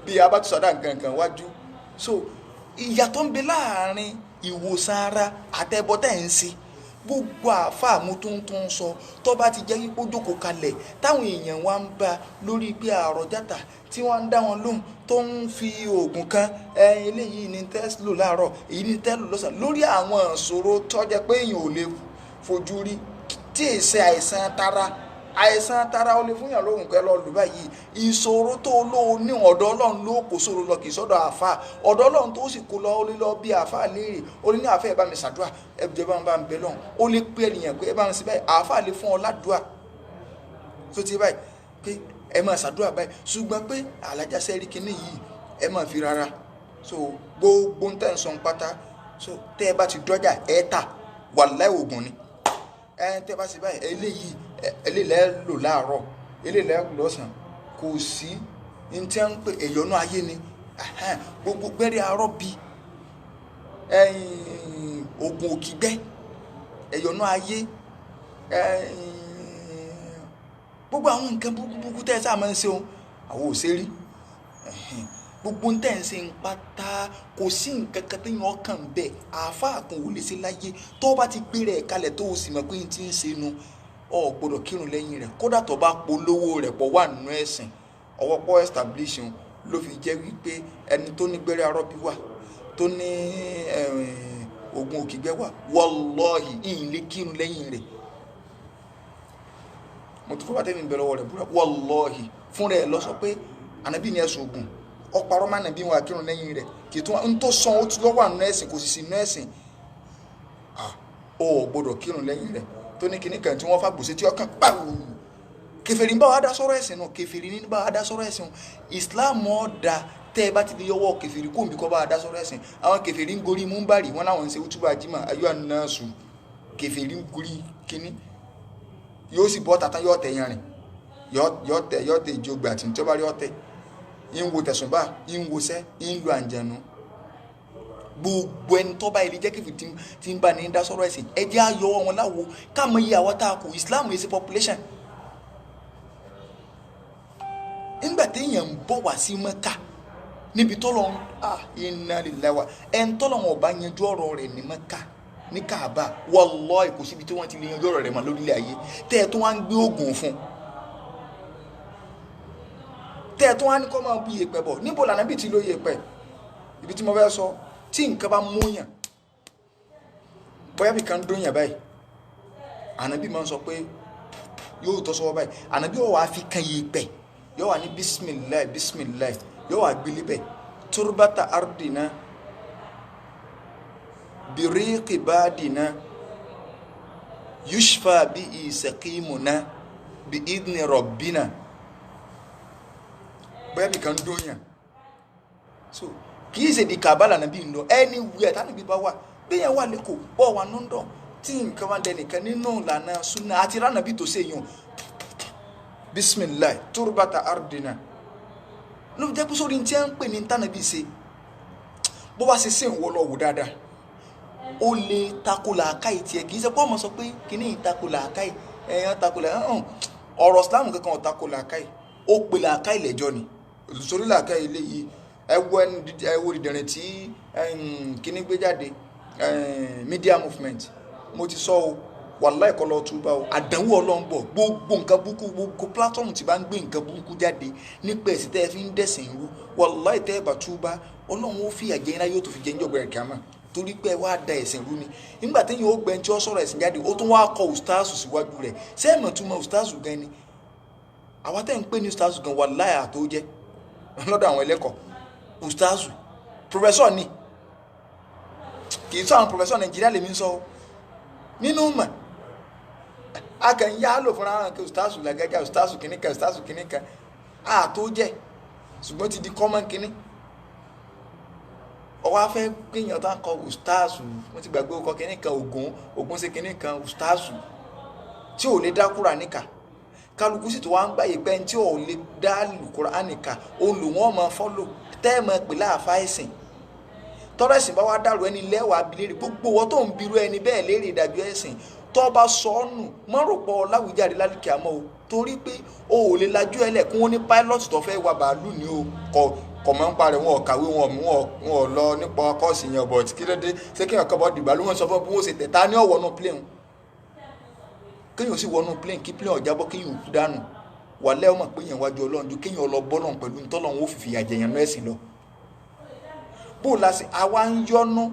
bíi abátúsọ̀dá nǹkan wájú so ìyàtọ̀ ń bẹ láàrin ìwòsàn ara àtẹ̀bọ́tẹ̀ ń ṣe gbogbo àáfàá mo tó ń sọ tó bá ti jẹ́ kó jókòó kalẹ̀ táwọn èèyàn wa ń bá lórí pé àròjàtà tí wọ́n ń dá wọn lóhùn tó ń fi oògùn kan eléyìí ní tẹ́sílò láàárọ̀ èyí ní tẹ́lò lọ́sàn lórí àwọn ìṣòro tó jẹ́ pé èèyàn ò lè fojú rí tí èsì àìsàn tara ó lè fún yàn lóhùn kẹ́ lọ lù báyìí ìṣòro tó lóo ní ọ̀dọ̀ Ọlọ́run ló kó sòrò lọ kì í sọ́dọ̀ àáfàá ọ̀dọ̀ Ọlọ́run tó sì kó lọ ó lè lọ bí àáfàá léèrè ó lè ní àáfàá ẹ̀ bá mi ṣàdúrà ẹ̀bùjẹ́ bá ń bẹ lọ́hùn ó lè pé ènìyàn pé ẹ bá ń ṣe báyìí àáfàá lè fún ọ ládùúà tó ti báyìí pé ẹ máa ṣàdúrà báyìí ṣùgbọ́n pé alájà sẹ́rí kinní yìí ẹ máa fi rárá so gbogbo ń tẹ̀ ń sọ pátá so tẹ́ ẹ bá ti dọ́jà ẹ tà wàláhì ògùn ni tẹ́ ẹ bá ṣe báyìí eléyìí lò láàárọ̀ eléyìí lò lọ́sàn kò sí ní tí wọ́n ń pè èyọ́nú ayé ni gbogbo gbẹ́rẹ́ arọ́ bíi oògùn òkìgbẹ́ èyọ́nú ayé gbogbo àwọn nǹkan burúkú tẹ́ ẹ sáà máa ń ṣe ohun àwọn ò ṣe rí gbogbo tẹ́ ẹ ń ṣe ń pátá kò sí nǹkan kan tí yàn kàn bẹ́ẹ̀ àáfàá kan ò lè ṣe láyé tó bá ti gbé rẹ̀ kalẹ̀ tó o sì mọ̀ pé n ti ń ṣe nu ọ gbọ́dọ̀ kírun lẹ́yìn rẹ̀ kódà tó bá polówó rẹ̀ pọ̀ wà nínú ẹ̀sìn ọwọ́ pọ̀ establish ló fi jẹ́ wípé ẹni tó ní gbẹ́rẹ́ arọ́bí wà tó ní ogun òkìgbẹ́ wà wallahi ìyìn lè kírun lẹ́yìn rẹ̀. mo tún fọwọ́ tẹ́mi bẹ̀rẹ̀ ọwọ́ rẹ̀ búra wallahi fún rẹ̀ lọ sọ pé ànábì ní ẹ̀sùn ogun ọparọ́ má nàbí wọn àkírun lẹ́yìn rẹ̀ kì í tún ń tó san ó tún lọ́wọ́ àánú ẹ̀sìn kò sì sí inú ẹ̀sìn ó gbọ́dọ̀ kírun lẹ́yìn rẹ̀ tó ní kíní kan tí wọ́n fàgbòsí tí ọkàn pàwọ́ kèfèrí ń bá wa dá sọ́rọ̀ ẹ̀sìn náà kèfèrí ní bá wa dá sọ́rọ̀ ẹ̀sìn Islam ọ̀dà tẹ́ ẹ bá ti lè yọwọ́ kèfèrí kó ń bí kọ́ bá wa dá sọ́rọ̀ ẹ̀sìn àwọn kèfèrí ń gorí múmbàrí wọn láwọn ń ṣe útúbà jímà ayọ́ ànáṣù kèfèrí ń gorí kíní yóò sì bọ́ tàtán yọ́ tẹ̀ yẹn rìn yọ́ tẹ̀ ìjọgbà tí tó bá rí ọ̀tẹ̀ ń wo tẹ̀sùnbà ń wo sẹ́ ń lo àǹjẹ̀nu gbogbo ẹni tó bá ilé jẹ́ kèfèrí tí ń bá ní dá sọ́rọ̀ ẹ̀sìn ẹ jẹ́ ayọ̀ wọn láwo káàmọ́ iye àwọn tá a kù Islam is a population. nígbà téèyàn ń bọ̀ wá sí Mẹ́kà níbi tọ́lọ̀ inna lillahi wa ẹni tọ́lọ̀ wọn ọba yanjú ọ̀rọ̀ rẹ̀ ní Mẹ́kà ní Káàbà wallahi kò síbi tí wọ́n ti lè yanjú ọ̀rọ̀ rẹ̀ mọ́ lórílẹ̀ ayé tẹ́ ẹ tó wá ń gbé oògùn fún tẹ́ ẹ tó wá ní kọ́ máa bu yèpẹ̀ bọ̀ níbo lànà bí ti lo yèpẹ̀ ibi tí mo fẹ́ sọ tí nǹkan bá mú yàn bóyá bí kan dún yàn báyìí ànábì máa ń sọ pé yóò tọ́ sọ́wọ́ báyìí ànábì ó wá fi kan yèpẹ̀ yóò wà ní bisimilayi bisimilayi yóò wà gbélé bẹ́ẹ̀ turbata ardina biriqi badina yushfa bi isaqimuna bi idni rabbina bóyá bí kan dún yàn so kì í ṣe di kàbálà nàbí ń lọ anywhere tánàbí bá wà bẹ́yẹn wà lẹ́kọ̀ọ́ bọ́ wà London tí nǹkan wà lẹ́nìkan nínú ìlànà súnà àti ránàbí tó ṣe yàn bismillah turbata ardina ló jẹ́ pé sórí tí a ń pè ní tánàbí ṣe bó bá ṣe sìn wọ́ lọ wò dáadáa ó lè takò làákàyè tiẹ̀ kì í ṣe pé ọmọ sọ pé kí ní ìtakò làákàyè ẹ̀yàn takò làákàyè ọ̀rọ̀ Islam kankan ò takò làákàyè ó pè làákàyè lẹ́jọ́ ni sórí làákàyè eléyìí ẹwọ ìdẹ̀rìn tí kíní gbé jáde media movement mo ti sọ o wàláhì kọ́ lọ túbá o àdánwò Ọlọ́run bọ̀ gbogbo nǹkan burúkú gbogbo platform tí bá ń gbé nǹkan burúkú jáde nípa ẹ̀sìn tẹ́ ẹ fi ń dẹ̀sìn irú wàláhì tẹ́ ẹ bá túbá Ọlọ́run ó fi àjẹ́ iná yóò tó fi jẹ́ níjọba ẹ̀ka mọ́ torí pé wàá da ẹ̀sìn rú ni nígbà tí yóò gbẹ́ tí ó sọ̀rọ̀ ẹ̀sìn jáde ó tún wá kọ ustaasu síwájú rẹ̀ sẹ́ẹ̀mọ̀ túmọ̀ ustaasu gan ni àwa tẹ́ ń pè ní ustaasu gan wàláhì àtó jẹ́ lọ́dọ̀ àwọn ẹlẹ́kọ̀ọ́ ustaasu professor ni kì í sọ àwọn professor Nàìjíríà lèmi ń sọ nínú mọ̀ a kàn yá lò fúnra wọn kí ustaasu làgàgà ustaasu kìnnìkan ustaasu kìnnìkan àtó jẹ́ ṣùgbọ́n ti di common kìnnì ọwọ́ afẹ́ gbìyànjú tó ń kọ ustaasu wọ́n ti gbàgbé ọkọ̀ kìnnìkan Ògún ṣe kìnnìkan ustaasu tí ò lè dá Kùránì kà kálukú sì tó wá ń gbàyè pé tí ò lè dá Kùránì kà olùwọ́n máa fọ́lò tẹ́ẹ̀mọ̀ pè láàfá ẹ̀sìn tọ́rọ ẹ̀sìn bá wá dàrú ẹni lẹ́wàá abilérè gbogbo wọn tó ń birú ẹni bẹ́ẹ̀ léèrè ìdájọ́ ẹ̀sìn tó bá sọ ọ́ nù mọ́ rò pọ̀ láwùjáde lálùkì àmọ́ o torí pé o ò lè lajú ẹlẹ̀ kí wọ́n ní pilot tó fẹ́ wa bàálù ní o kọ̀ mọ́ ń parẹ́ wọn ò kàwé wọn ò lọ nípa kọ́ọ̀sì yẹn bọ̀ kí ló dé ṣé kí wọn kọ́ bọ́ dìgbà ló wọ́n sọ fún bí wọ́n ṣe tẹ̀ ta ní ọ̀wọ́ náà plane kéèyàn sì wọnú plane kí plane ọ̀jábọ́ kéèyàn kú dànù wàlẹ́ ọmọ pé yẹn wájú Ọlọ́run ju kéèyàn lọ bọ́ náà pẹ̀lú ntọ́lọ́run ó fìfì àjẹyàn náà ẹ̀sìn lọ bó la sí àwa ń yọnu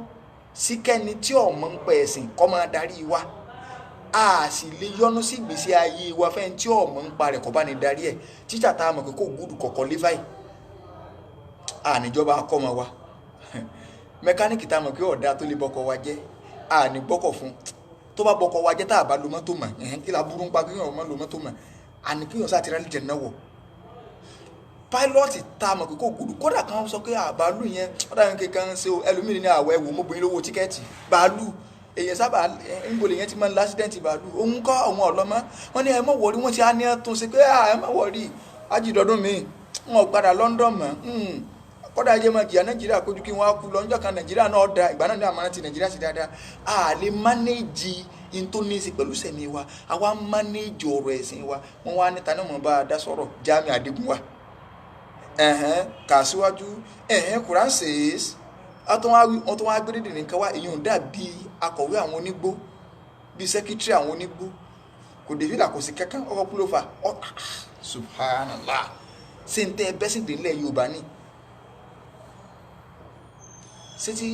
sí kẹ́ni tí ọmọ ń pẹ́ ẹ̀sìn kọ́ máa darí wa a sì lè yọnu sí ìgbésí ayé wa fẹ́ni tí ọmọ ń pa rẹ̀ kọ́ bá ní darí ẹ̀ tíjà tá a mọ̀ pé kò gbúdù kọ̀kọ́ lé báyìí àníjọba akọ́mọ wa mẹkáníìkì tá a mọ̀ pé ọ̀dà tó lè bọ́kọ̀ wa jẹ́ àní gbọ́kọ̀ fún tó bá bọ́kọ̀ wa jẹ́ tá a bá lo mọ́tò mọ̀ kí la burú ń pa kéèyàn ọmọ lo mọ́tò mọ̀ àní kéèyàn sá ti rálẹ̀ jẹ̀ náà wọ̀ pilot tá a mọ̀ pé kò gbúdù kódà kan sọ pé bàálù yẹn ọ̀dà yẹn kankan ṣe ẹlòmíràn ní àwọ̀ ẹ̀wò mọ́bìnrin lówó tíkẹ́ẹ̀tì bàálù èyàn sábà ńgbòlè yẹn ti máa ń lásídẹ́ǹtì bàálù òun kọ́ àwọn ọ̀lọ́mọ wọn ní ẹ mọ̀ wọ̀rí wọn ti á ní ẹ̀tún sí pé ẹ mọ̀ wọ̀rí ajídọ́dún mi wọn ò padà London mọ́ kódà ayé máa jìyà Nàìjíríà kójú kí wọ́n á kú lọ́njọ́ kan Nàìjíríà náà da ìgbà náà ní àmọ́ ti Nàìjíríà sí dáadáa a lè mánéèjì intonisi pẹ̀lú sẹ̀mí wa àwa mánéèjì ọ̀rọ̀ ẹ̀sìn wa wọ́n wá níta náà mọ̀ bá a dá sọ̀rọ̀ Jamiu Adigun wa kà síwájú Quran says wọ́n tó wá gbé dédé nìkan wá èyí ò dàbí akọ̀wé àwọn onígbó bíi sẹ́kítírì àwọn onígbó kò dé fìlà kò sí kankan ọkọ̀ púlọ́fà subhanallah ṣe ń tẹ́ bẹ́sìn dé nílẹ̀ Yorùbá ní ṣé tí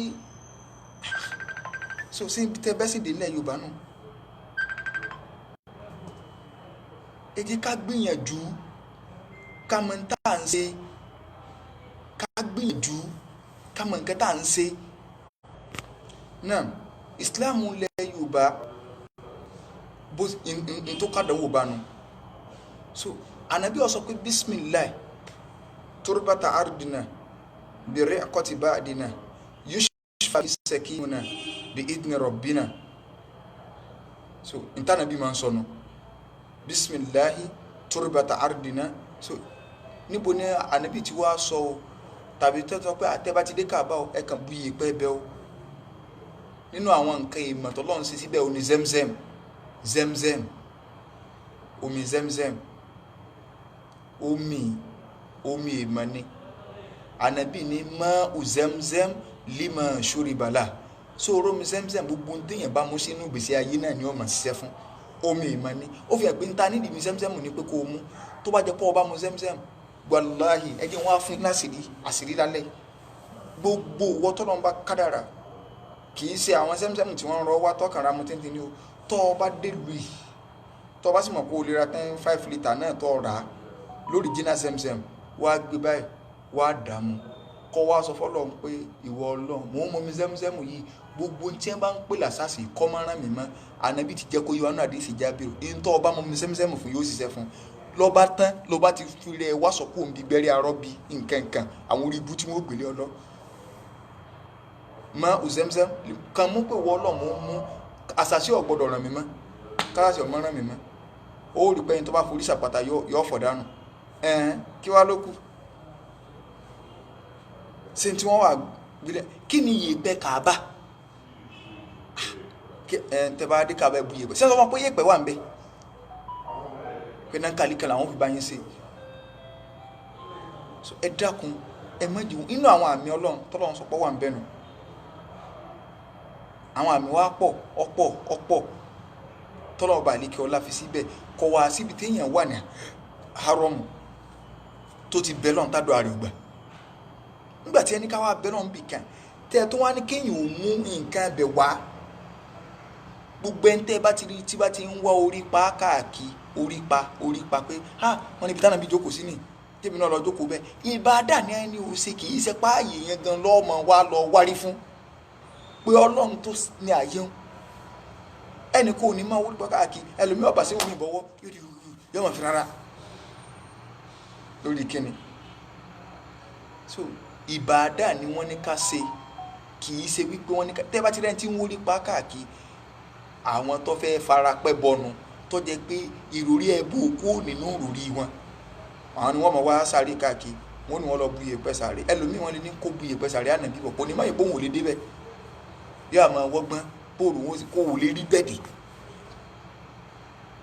so sí tẹ bẹ́ẹ̀ sì dé ilẹ̀ Yorùbá nù ẹ jẹ́ ká gbìyànjú ká mọ̀ ń tà ń ṣe ká gbìyànjú ká mọ̀ nǹkan tà ń ṣe náà Islam ilẹ̀ Yorùbá bó n tó kádàwó bá nu so Ànábì ó sọ pé bismillah turbata ardina bi riqati ba'dina yushfa sakina bi idni rabbina so nta Ànábì máa ń sọ nu bismillah turbata ardina so níbo ni Ànábì ti wá sọ tàbí tó pé àtẹ́bá ti dé Káàbà ẹ kàn bu yèèpẹ̀ bẹ́ o nínú àwọn nǹkan ìmọ̀ t'Ọlọ́run ṣe síbẹ̀ oní zemzem omi zemzem omi ìmọ̀ ni Ànábì ní ma'u zemzem lima shuribala so omi zemzem gbogbo téèyàn bá mú sínú ìgbésí ayé náà ni ó máa ṣiṣẹ́ fún omi ìmọ̀ ni ó fi hàn pé níta nídìí mi zemzem ní pé kó o mú tó bá jẹ́ pé o bá mu zemzem wàláhì ẹ jẹ́ wọn á fún iná àṣírí lálẹ́ gbogbo owó t'Ọlọ́run bá kádàrà kì í ṣe àwọn zemzem tí wọ́n rọ wá tọkànra mu tíntín ní o tó o bá dé lu yìí tó o bá sì mọ̀ pé o lè ra 5 litre náà tó o rà á lórí jìnnà zemzem wàá gbé báyìí wàá dààmú kọ́ wá sọ fọ́lọ́run pé ìwọ Ọlọ́run mò ń mọ mi zemzem yìí gbogbo tí wọ́n bá ń pè làṣàṣì kọ́ máa rán mi mọ́ Ànábì ti jẹ́ kó yọ ọ́nà àdéhìí Jábìrù ní tó o bá mọ mi zemzem fún yóò ṣiṣẹ́ fún lọ́ba tán lọ́ba ti fi rẹ̀ wá sọ kó ń bí gbẹ́rẹ́ arọ́ bí nǹkan àwọn orí ibú tí wọ́n gbélé ọlọ́ mọ́ òzẹ́mzẹ́m kan mú pé wọ́n lọ́ mú àṣàṣì ọ̀gbọ́dọ̀ ràn mí mọ́ káàsì ọmọ ràn mí mọ́ ó rí pẹ́yìn tó bá forí sàpàtà yọ fọ̀ dànù kí wá ló kù ṣé tí wọ́n wà gbilẹ̀ kí ni yèèpẹ̀ Káàbà tẹ bá dé Káàbà bu yèèpẹ̀ sẹ́sọ́ wọn pé yèèpẹ̀ wà ń bẹ pé náà kàlíkà làwọn fi bá yín ṣe ẹ dákun ẹ mọ́jú inú àwọn àmì Ọlọ́run t'Ọlọ́run sọ pé wà ń bẹ nù àwọn àmì wa pọ̀ ọ̀pọ̀ t'Ọlọ́run bá lékè ọlá fi síbẹ̀ kọ̀ wá síbi téèyàn wà ní haramu tó ti bẹ́ lọ́n tádọ́ àrè ògbà nígbà tí ẹni ká wá bẹ́ lọ́n bì kan tẹ́ ẹ tó wá ní kéèyàn ò mú nǹkan ẹbẹ̀ wá gbogbo ẹni tẹ́ bá ti rí tí bá ti ń wá orí pa káàkiri orí pa pé wọ́n níbi tánà bí jókòó sí ni tèmi náà lọ jókòó bẹ́ẹ̀ ìbádà ní ẹni ò ṣe kì í ṣe páàyè yẹn gan lọ́mọ wa lọ wárí fún pé Ọlọ́run tó ní àyè ẹnì kò ní máa wọlé pa káàkiri ẹlòmíì ọba sí omi ìbọwọ́ yóò mọ̀ fi rárá lórí kíni so ìbádà ni wọ́n ní ká ṣe kì í ṣe wípé wọ́n ní ká tẹ́ bá ti rẹ́ ti ń wọlé pa káàkiri àwọn tó fẹ́ fara pẹ́ bọnu tó jẹ́ pé ìròrí ẹbú kó nínú ìròrí wọn àwọn ni wọ́n mọ̀ wá sáré káàkiri wọ́n ní wọ́n lọ bu yèèpẹ̀ sáré ẹlòmíì wọ́n lè ní kó bu yèèpẹ̀ sáré Ànábì bọ̀ kò ní má yẹ bóun ò lè débẹ̀ yóò máa wọ́gbọ́n bóòlù wọn kó wò lè rí bẹ́ẹ̀dì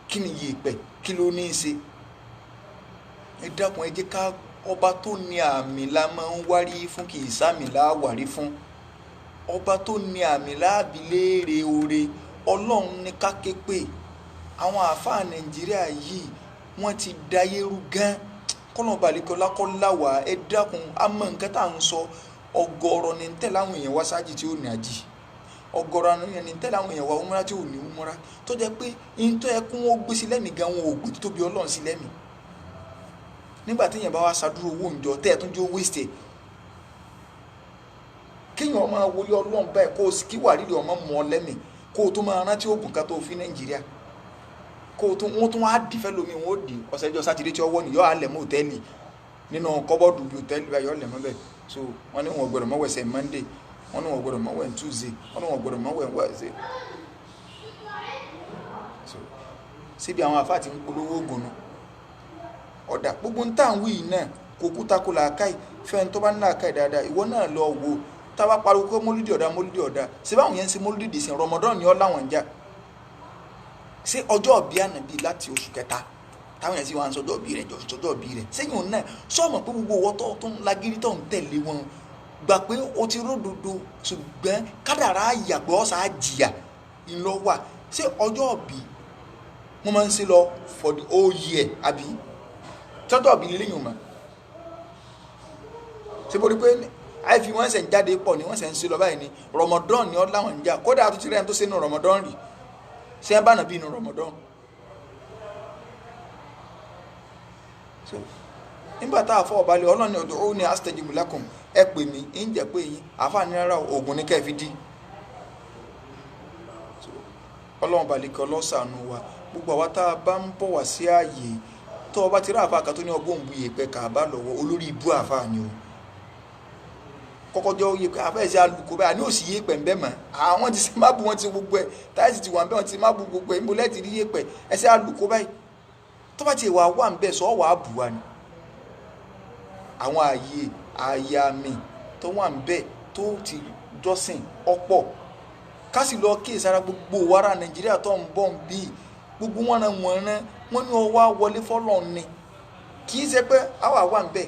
kí ni yèèpẹ̀ kí ló ní í ṣe ẹ dákun ẹ jẹ́ ká ọba tó ní àmì la máa ń wárí fún kì í sàmì láwárí fún ọba tó ní àmì láàbí léèrè oore Ọlọ́run ní ká ké pè àwọn àáfàá Nàìjíríà yìí wọ́n ti dayérú gan kọ́nà balẹ̀kọ́lá kọ́ láwàá ẹ dákun àmọ́ nǹkan tá à ń sọ ọ̀gọ̀rọ̀ ní tẹ́lẹ̀ àwọn èèyàn wá sáájì tí ó ní àjì ọ̀gọ̀rọ̀ àwọn èèyàn ní tẹ́lẹ̀ àwọn èèyàn wá umra tí ò ní umra tó jẹ́ pé ìtọ́ ẹkún wọn gbé sí lẹ́mìí gan wọn ò gbé tó bí Ọlọ́run sí lẹ́mìí nígbà tí èèyàn bá wá ṣàdúró owó ìjọ tẹ́ ẹ̀ tún jẹ́ owó ìṣẹ̀ kéèyàn ọmọ wọlé Ọlọ́run báyìí kó o sì kí wà rírì ọmọ mọ́ lẹ́mìí kó o tún máa rántí oògùn kan tó fi Nàìjíríà kó o tún wọ́n tún wá dì fẹ́ lómi wọn ó dì ọ̀sẹ̀jọ́ sátidé tí ọwọ́ ni yọ alẹ̀ mọ́ òtẹ́ẹ̀lì nínú kọ́bọ́ọ̀dù bíi òtẹ́ẹ̀lì báyọ̀ lẹ̀ mọ́ bẹ́ẹ̀ so wọ́n ní wọn gbọ́dọ̀ mọ́wẹ̀ sẹ́ Monday wọ́n ní wọn gbọ́dọ̀ mọ́wẹ̀ Tuesday wọ́n ní wọn gbọ́dọ̀ mọ́wẹ̀ Wednesday so síbi àwọn àfáà ti ń polówó oògùn nù ọ̀dà gbogbo ń tàn wí náà kò kú takò làákàì fẹ́ni tó bá ní làákàì dáadáa ìwọ náà lọ wo tá a bá pariwo pé mólúdì ọ̀dà ṣé báwọn yẹn ń ṣe mólúdì dì sí Ramadan ni ọ́ láwọn ń jà ṣé ọjọ́ ọ̀bí Ànábì láti oṣù kẹta táwọn yẹn sì wá ń sọjọ́ ọ̀bí rẹ̀ jọ̀sọjọ́ ọ̀bí rẹ̀ sẹ́yìn náà sọ́ọ̀mọ̀ pé gbogbo owó tó ń lagiri tó ń tẹ̀lé wọn gbà pé o ti ródòdó ṣùgbọ́n kádàrá àyàgbọ́ ọ̀sà àjìyà ńlọ wà ṣé ọjọ́ ọ̀bí wọ́n máa ń ṣe lọ for the whole year àbí tọ́jọ́ ọ̀bí lẹ́yìn ọ̀mà ṣé bó rí pé àìfi wọ́n ṣe ń jáde pọ̀ ni wọ́n ṣe ń ṣe lọ báyìí ni Ramadan ni ọ́ láwọn ń jà kódà àtúntì rẹ̀ tó ṣe nù Ramadan rí ṣé ẹ bá nàbí inú Ramadan. So nígbà tá a fọ ọba lé ọlọ́ni ud'uni astajib lakum ẹ pè mí ń jẹ́ pé yín àfààní rárá oògùn ní kẹ́ẹ̀ fi dí. Ọlọ́run balẹ̀kẹ́ ọlọ́sàánú wa gbogbo àwa tá a bá ń bọ̀ wá sí ààyè tó ọba ti rí àfa kan tó ní ọgbọ́n òǹbu yèpẹ̀ kàbá lọ́wọ́ olórí ibú àfa ni o kọ́kọ́ jọ yèpẹ̀ àfa ẹ̀ sí alùkò báyìí àní òsì yèpẹ̀ ń bẹ́ mọ́ àwọn ti ṣe má bu wọn ti gbogbo ẹ̀ táyì ti wà ń bẹ́ wọn ti má bu gbogbo ẹ̀ ń bo lẹ́ẹ̀tì rí yèpẹ̀ ẹ̀ sí alùkò báyìí tó bá ti wà wà ń bẹ́ sọ wà á bù wa ni àwọn ààyè àmì tó wà ń bẹ́ tó ti jọ́sìn ọ̀pọ̀ kásì lọ kí ìsára gbogbo wàrà Nàìjíríà tó ń bọ̀ ń bí gbogbo wọn náà wọ́n ní ọwọ́ wọlé fọ́lọ́ ni kì í ṣe pé àwa wà ń bẹ̀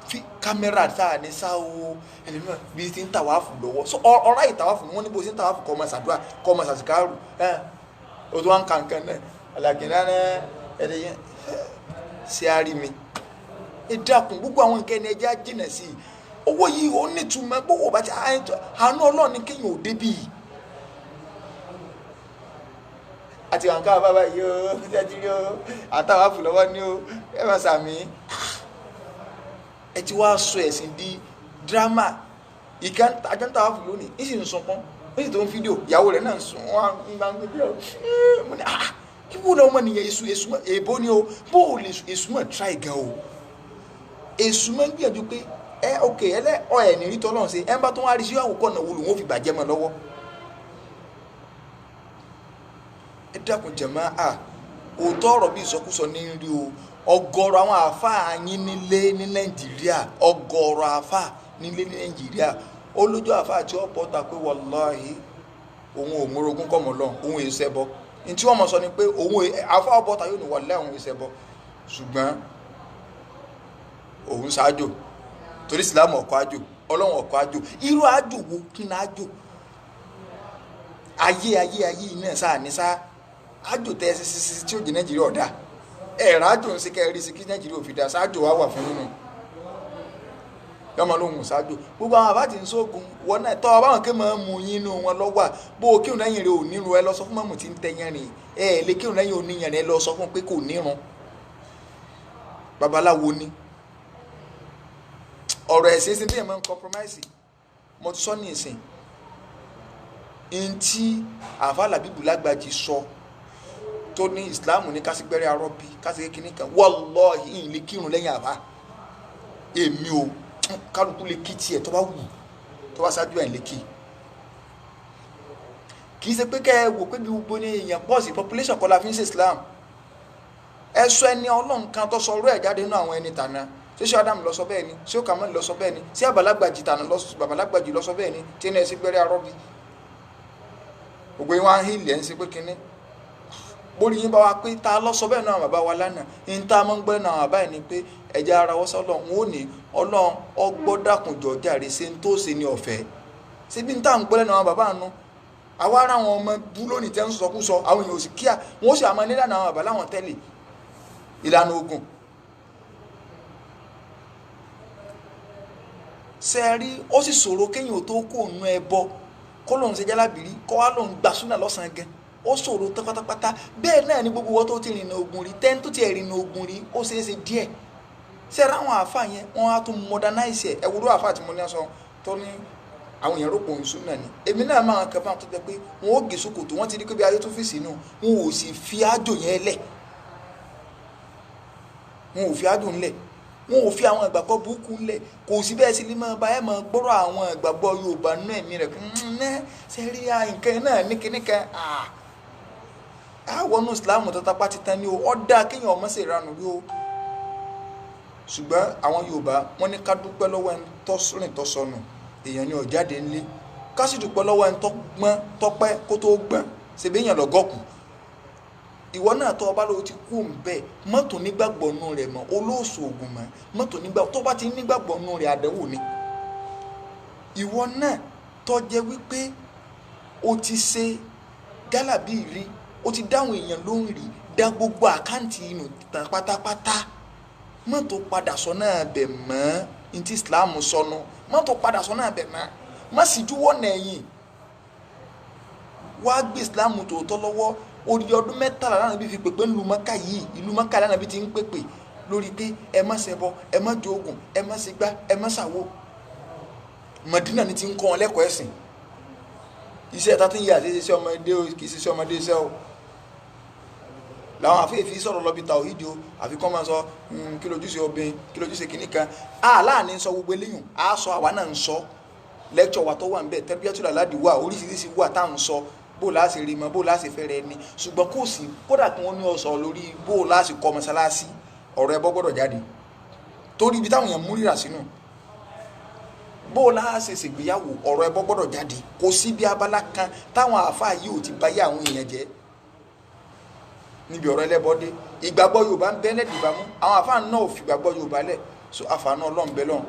fi kámẹ́rà tá a ní sá o ẹlẹ́mọ̀ bí ti ń tàwáàfù lọ́wọ́ so ọ̀rá ìtàwáàfù ni wọ́n ní bó ṣe ń tàwáàfù kọ́ ọmọ ṣàdúrà kọ́ ọmọ ṣàṣìkárù o tó wá ń kankan náà alàgìnà náà ẹ̀dẹ̀yẹn ṣe á rí mi ẹ dákun gbogbo àwọn nǹkan ẹni ẹja jìnà sí i owó yìí ó nítumọ̀ gbogbo bá ti àánú Ọlọ́run ní kéèyàn ò débì yìí àti wọn ká bàbá yìí ó tẹ́tí ó àtàwáfù lọ́wọ́ ní ó ẹ máa sàmì ẹ ti wá sọ ẹ̀sìn di dírámà ìkan àjọ́ntàwáfù lónìí ìsì ń sunkún ó sì tó ń fídíò ìyàwó rẹ̀ náà ń sun wọn ń bá ń gbé bí ọ mo ní kí wọ́n lọ́wọ́ nìyẹn èṣù èbó ni o bó o lè èṣù mọ̀ try gan o èṣù mọ̀ ń gbìyànjú pé ok ẹ̀ nírí tọ́lọ́run ṣe ẹ bá tó wá rí sí àwòkọ́ náà wo lòun ó fi bàjẹ́ mọ́ lọ́wọ́ ẹ dákun jẹ̀mọ́ òótọ́ ọ̀rọ̀ bí ìsọkúsọ ní rí o ọ̀gọ̀rọ̀ àwọn àáfàá yín nílé ní Nàìjíríà ọ̀gọ̀rọ̀ àáfàá nílé ní Nàìjíríà olójú àáfàá tí ó pọ̀ ta pé wàláhì òun ò múrogún kọ́mọ lọ òun èso ẹbọ ní tí wọ́n mọ̀ sọ ni pé òun àáfàá ọ̀pọ̀ ta yóò ní wàláhì òun èso ẹbọ ṣùgbọ́n òun ṣáájò torí Ìsìlámù ọ̀kọ́ àjò Ọlọ́run ọ̀kọ́ àjò irú àjò wo kí ni àjò ayé náà sáà ní sáà àjò tẹ́ sí tí ó jẹ́ Nàìjíríà ọ̀dá ẹ̀rọ àjò ń ṣe kẹrí sí kí Nàìjíríà ò fi dá sáájò wá wà fún nínú yọmọ lóhùn sáájò gbogbo àwọn àbá ti ń sógun wọn náà tọ́ ọba wọn kí máa mú yín inú wọn lọ́wọ́ bó o kírun lẹ́yìn rẹ̀ ò nírun ẹ lọ sọ fún mọ́mù tí ń tẹyàn rìn lè kírun lẹ́yìn oníyàn rẹ̀ lọ sọ fún pé kò nírun babaláwo ni ọ̀rọ̀ ẹ̀sìn sí tí ẹ̀ máa ń compromise mo ti sọ ní ìsìn ntí àfáà Làbíbù Lágbàjì sọ tó ní ìsìláàmù ní kásígbẹ́rẹ́ arọ́bí kásígbẹ́ kìíní kan wallahi ìyìn lè kírun lẹ́yìn àbá èmi o kálukú lè kí tiẹ̀ tó bá wù tó bá ṣáájú ẹ̀ lè kí kì í ṣe pé kẹ́ ẹ wò pé bí gbogbo ní èèyàn pọ̀ sí population kọ́ la fi ń ṣe Islam ẹ sọ ẹni Ọlọ́run kan tó sọ ọ̀rọ̀ ẹ̀ jáde nínú àwọn ẹni tàná ṣé Adam lọ sọ bẹ́ẹ̀ ni ṣé Kamali lọ sọ bẹ́ẹ̀ ni ṣé Àbálágbàjì tàná Àbálágbàjì lọ sọ bẹ́ẹ̀ ni tí ẹni ẹ sí gbẹ́rẹ́ arọ́bí gbogbo yín wá ń hìlẹ̀ ń ṣe pé kínní bórí yín bá wa pé ta lọ sọ bẹ́ẹ̀ náà bàbá wa lánàá ní tá a máa ń gbẹ́ náà bàbá yìí ni pé ẹ̀jẹ̀ ara wọ́n sọ́lọ̀ ń ó ní Ọlọ́run ọgbọ́dàkùnjọ jàre ṣe ń tó ṣe ní ọ̀fẹ́ síbi ń tà ń gbẹ́ náà bàbá àánú àwa ara àwọn ọmọ bú lónìí tẹ́ ń sọkúsọ àwọn èèyàn ò sì kíá wọ́n sì àmọ́ nílànà àwọn bàbá láwọn tẹ́lẹ̀ ìlànà ogun sẹ́ẹ̀rí ó sì ṣòro kéèyàn tó kó òun ẹbọ kó lóun ṣe jálábìrí kó wá lóun gbà súnà lọ́sàn-án gan ó ṣòro tán pátápátá bẹ́ẹ̀ náà ni gbogbo wọn tó ti rìnnà ogun rí tẹ́ni tó ti rìnnà ogun rí ó ṣeé ṣe díẹ̀ sẹ́ẹ̀rí àwọn àáfà yẹn wọ́n á tún modernize ẹ̀ ẹ̀wúrọ̀ àáfà tí mo ní sọ tó ní àwọn èèyàn rò pò ń súnà ni èmi náà máa kẹ́ fún àwọn tó jẹ́ pé wọ́n ó gé sókòtò wọ́n ti rí pé bí ayé tó fi sínú wọn ò sì fi ájò yẹn lẹ̀ wọn ò fi ájò ńlẹ̀ wọn ò fi àwọn ìgbàgbọ́ burúkú ńlẹ̀ kò sí bẹ́ẹ̀ sí ní máa bá ẹ̀ máa gbọ́rọ̀ àwọn ìgbàgbọ́ Yorùbá nínú ẹ̀mí rẹ̀ ṣe rí nǹkan náà ní kíní kan àwọn ní Ìsìláàmù tó tapá ti tán ní o ọ̀dà kéèyàn ọmọ sì ranù rí o ṣùgbọ́n àwọn Yorùbá wọ́n ní ká dúpẹ́ lọ́wọ́ ẹni tó rìn tó sọnù èèyàn ní ọ̀jáde ńlé ká sì dúpẹ́ lọ́wọ́ ẹni tó gbọ́n tọ́pẹ́ kó tó gbọ́n ṣèbí èèyàn lọ́gọ́kù ìwọ náà tó ọba ló ti kú ńbẹ mọ́tò nígbàgbọ́ nù rẹ̀ mọ́ olóòṣù ògùn mọ́ mọ́tò nígbàgbọ́ tó bá ti nígbàgbọ́ nù rẹ̀ àdánwò ni ìwọ náà tó jẹ́ wípé o ti ṣe gálàbí rí o ti dáhùn èèyàn ló ń rí dá gbogbo àkáǹtì inú tán pátápátá mọ́tò padà sọ náà bẹ̀ mọ́ ntí Islam sọnù má tó padà sọ náà bẹ̀ má má sì juwọ́ nẹ̀yìn wá gbé Islam tòótọ́ lọ́wọ́ orí ọdún 13 lánàá bí fi pèpè ńlú Mọ́kà yìí ìlú Mọ́kà lánàá bí ti ń pèpè lórí pé ẹ má ṣẹbọ ẹ má jogun ẹ má ṣe gbá ẹ má ṣàwo Mádínà ni ti ń kọ́ wọn lẹ́kọ̀ọ́ ẹ̀sìn iṣẹ́ ta ti ń yà sí iṣẹ́ ọmọdé o kì í ṣiṣẹ́ ọmọdé iṣẹ́ o làwọn àfẹ́ẹ̀fì sọ̀rọ̀ lọ́bi tàwhídì o àfikún máa sọ kí lójúṣe obìnrin kí lójúṣe kìíní kan láàánú ń sọ gbogbo eléyìn á sọ àwa náà ń sọ lẹ́kṣọ̀ wa tó wà ń bẹ̀ tẹ́bíyàtúrà ládìí wà oríṣiríṣi wà tá à ń sọ bó láti rí mọ bó láti fẹ́rẹ̀ ẹni ṣùgbọ́n kò sí kódà kí wọ́n ní ọ̀sọ̀ lórí bó láti kọ́ mọ́sálásí ọ̀rọ̀ ẹbọ gbọ́dọ̀ jáde torí ibi táwọn èèyàn mú rírà sínú bó láti ṣègbéyàwó ọ̀rọ̀ ẹbọ gbọ́dọ̀ jáde kò sí bí abala kan táwọn àáfàá yìí ò ti báyé àwọn èèyàn jẹ́ níbi ọ̀rọ̀ ẹlẹ́bọdé ìgbàgbọ́ Yorùbá ń bẹ́lẹ̀ dìbàmú àwọn àáfàá náà ò fi ìgbàgbọ́ Yorùbá lẹ̀ so àfààní Ọlọ́run bẹ́ lọ́run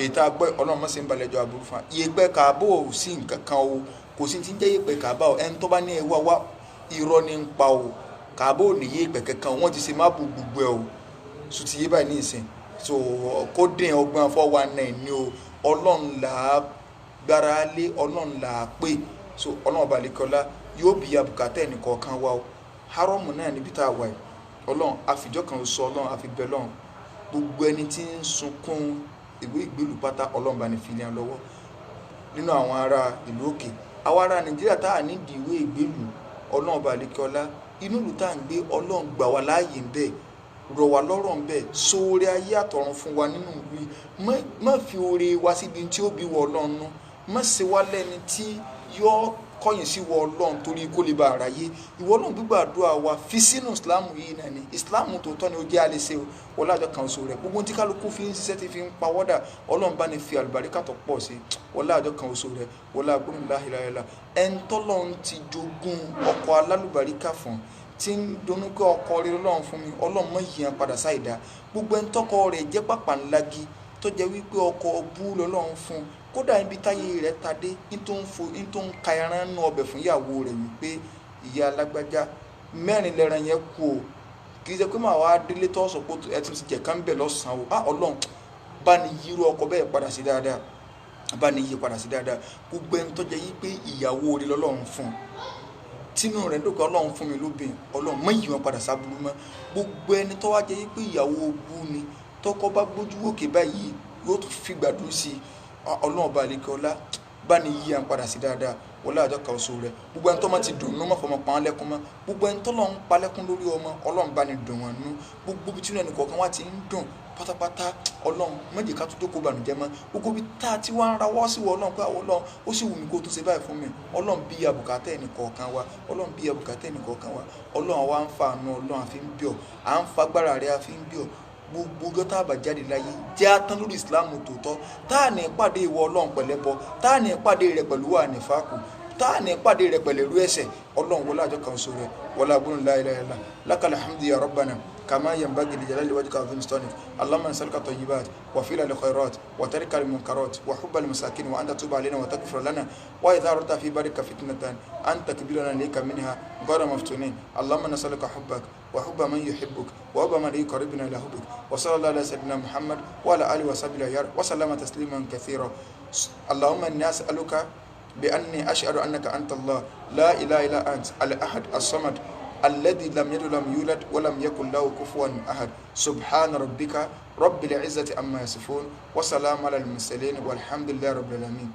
èyí tá a gbọ́ Ọlọ́run mọ́ sí ń balẹ̀jọ àbúrú fún ìyẹ̀pẹ̀ Káàbà ò sí nǹkan kan o kò sí ti ń jẹ́ ìyẹ̀pẹ̀ Káàbà o ẹni tó bá ní ẹwà wá irọ́ ní ń pa o Káàbà ò ní ìyẹ̀pẹ̀ kankan wọ́n ti ṣe má bu gbogbo ẹ̀ o so ti yé báyìí ní ìsìn so kó dín ọgbọ́n 419 ní o Ọlọ́run là á gbára lé Ọlọ́run là á pè so Ọlọ́run balẹ̀kọ́lá yóò bí abùkátà ẹnì kọ̀ọ̀kan wa o haramu náà níbi tá a wà yìí Ọlọ́run àfijọ́ kan sọ Ọlọ́run àfi bẹ lọ́run gbogbo ẹni tí ń sunkún ìwé ìgbélú pátá Ọlọ́run bá ní fi lẹ́yìn lọ́wọ́ nínú àwọn ará ìlú òkè àwọn ará Nàìjíríà tá a nídìí ìwé ìgbélú Ọlọ́run bá lékè ọlá inú ìlú tá à ń gbé Ọlọ́run gbà wá láàyè ń bẹ̀ rọ̀ wá lọ́rọ̀ ń bẹ̀ sóore ayé àtọ̀run fún wa nínú ìlú má fi oore wa síbi tí ó bí wọ Ọlọ́run nú má ṣe wá lẹ́ni tí yọ kọ̀yìn sí wọ Ọlọ́run torí kó lè bá àráyé ìwọ Ọlọ́run gbígbàdúrà wa fi sínú ìsìláàmù yìí náà ni ìsìláàmù tòótọ́ ni ó jẹ́ àlẹ́sẹ̀ o wọlé àjọ kan so rẹ̀ gbogbo tí kálukú fi ń ṣiṣẹ́ ti fi ń pawọ́dà Ọlọ́run bá ní fi àlùbáríkà tó pọ̀ sí wọlé àjọ kan so rẹ̀ wọlé agbóhùn láhìláhìlá ẹ̀ńtọ́lọ́run ti jogún ọkọ̀ alálùbáríkà fún tí ń donú pé ọkọ̀ rẹ̀ Ọlọ́run fún mi Ọlọ́run mọ̀ yìí padà sáìdá gbogbo ẹ̀ńtọ́kọ̀ rẹ̀ jẹ́ pàpà ńlági tó jẹ́ wípé ọkọ̀ bú lọ́lọ́run fún kódà ibi táyé rẹ̀ ta dé ní tó ń ka ẹran nú ọbẹ̀ fún ìyàwó rẹ̀ wípé ìyá alágbájá 4 lẹ́ran yẹn kú o kì í ṣe pé màá wá délé tó sọ pé ẹ ti jẹ̀ ká ń bẹ̀ lọ́sàn-án o Ọlọ́run bá ní yírú ọkọ̀ bẹ́ẹ̀ padà sí dáadáa bá ní yí padà sí dáadáa gbogbo ẹni tó jẹ́ yí pé ìyàwó rẹ̀ lọ́lọ́run fún tínú rẹ̀ dókè Ọlọ́run fún mi lóbìn Ọlọ́run mọ̀ yí wọn padà sábúrú mọ́ gbogbo ẹni tó wá jẹ́ yí pé ìyàwó bú ni tọkọ bá gbójú wòkè báyìí yóò tún fi gbàdúrà sí Ọlọ́run bá lékè ọlá bá ní yí wọn padà sí dáadáa wọlé àjọ kan so rẹ̀ gbogbo ẹni tó máa ti dùn nú mọ́ fọmọ pa wọn lẹ́kún mọ́ gbogbo ẹni tó lọ́n pa lẹ́kún lórí ọmọ Ọlọ́run bá ní dùn wọn nú gbogbo bí tínú ẹnì kọ̀ọ̀kan wá ti ń dùn pátápátá Ọlọ́run méjì ká tó jókòó bànújẹ́ mọ́ gbogbo bí tá a ti wá ń rawọ́ sí wọ Ọlọ́run pé àwọn Ọlọ́run ó sì wù mí kó tó ṣe báyìí fún mi Ọlọ́run bí abùkátà ẹnì kọ̀ọ̀kan wa Ọlọ́run bí abùkátà ẹnì kọ̀ọ̀kan wa Ọlọ́run wa ń fa àánú Ọlọ́run àfi ń bíọ̀ à ń fagbára rẹ̀ àfi ń bíọ̀ gbogbo ọjọ́ tá a bá jáde láyé jẹ́ àtán lórí ìsìláàmù tòótọ́ tá à ní ìpàdé ìwọ Ọlọ́run pẹ̀lẹ́bọ tá à ní ìpàdé rẹ̀ pẹ̀lú wà nífàkù tá à ní ìpàdé rẹ̀ pẹ̀lú ẹrú ẹ̀ṣẹ̀ Ọlọ́run wọlé àjọ kan so rẹ̀ wọlé agbóhùn la ilaha illa lakal hamdu ya rabbana كما ينبغي لجلال وجهك وعظيم سلطانك اللهم نسألك الطيبات وفعل الخيرات وترك المنكرات وحب المساكين وأن تتوب علينا وتغفر لنا وإذا أردت في بارك فتنة أن تكبرنا إليك منها غير مفتونين اللهم نسألك حبك وحب من يحبك وحب من يقربنا إلى حبك وصلى الله على سيدنا محمد وعلى آله وصحبه وسلم تسليما كثيرا اللهم إني أسألك بأني أشهد أنك أنت الله لا إله إلا أنت الأحد الصمد الذي لم يلد ولم يولد ولم يكن له كفوا أحد سبحان ربك رب العزة عما يصفون وسلام على المرسلين والحمد لله رب العالمين.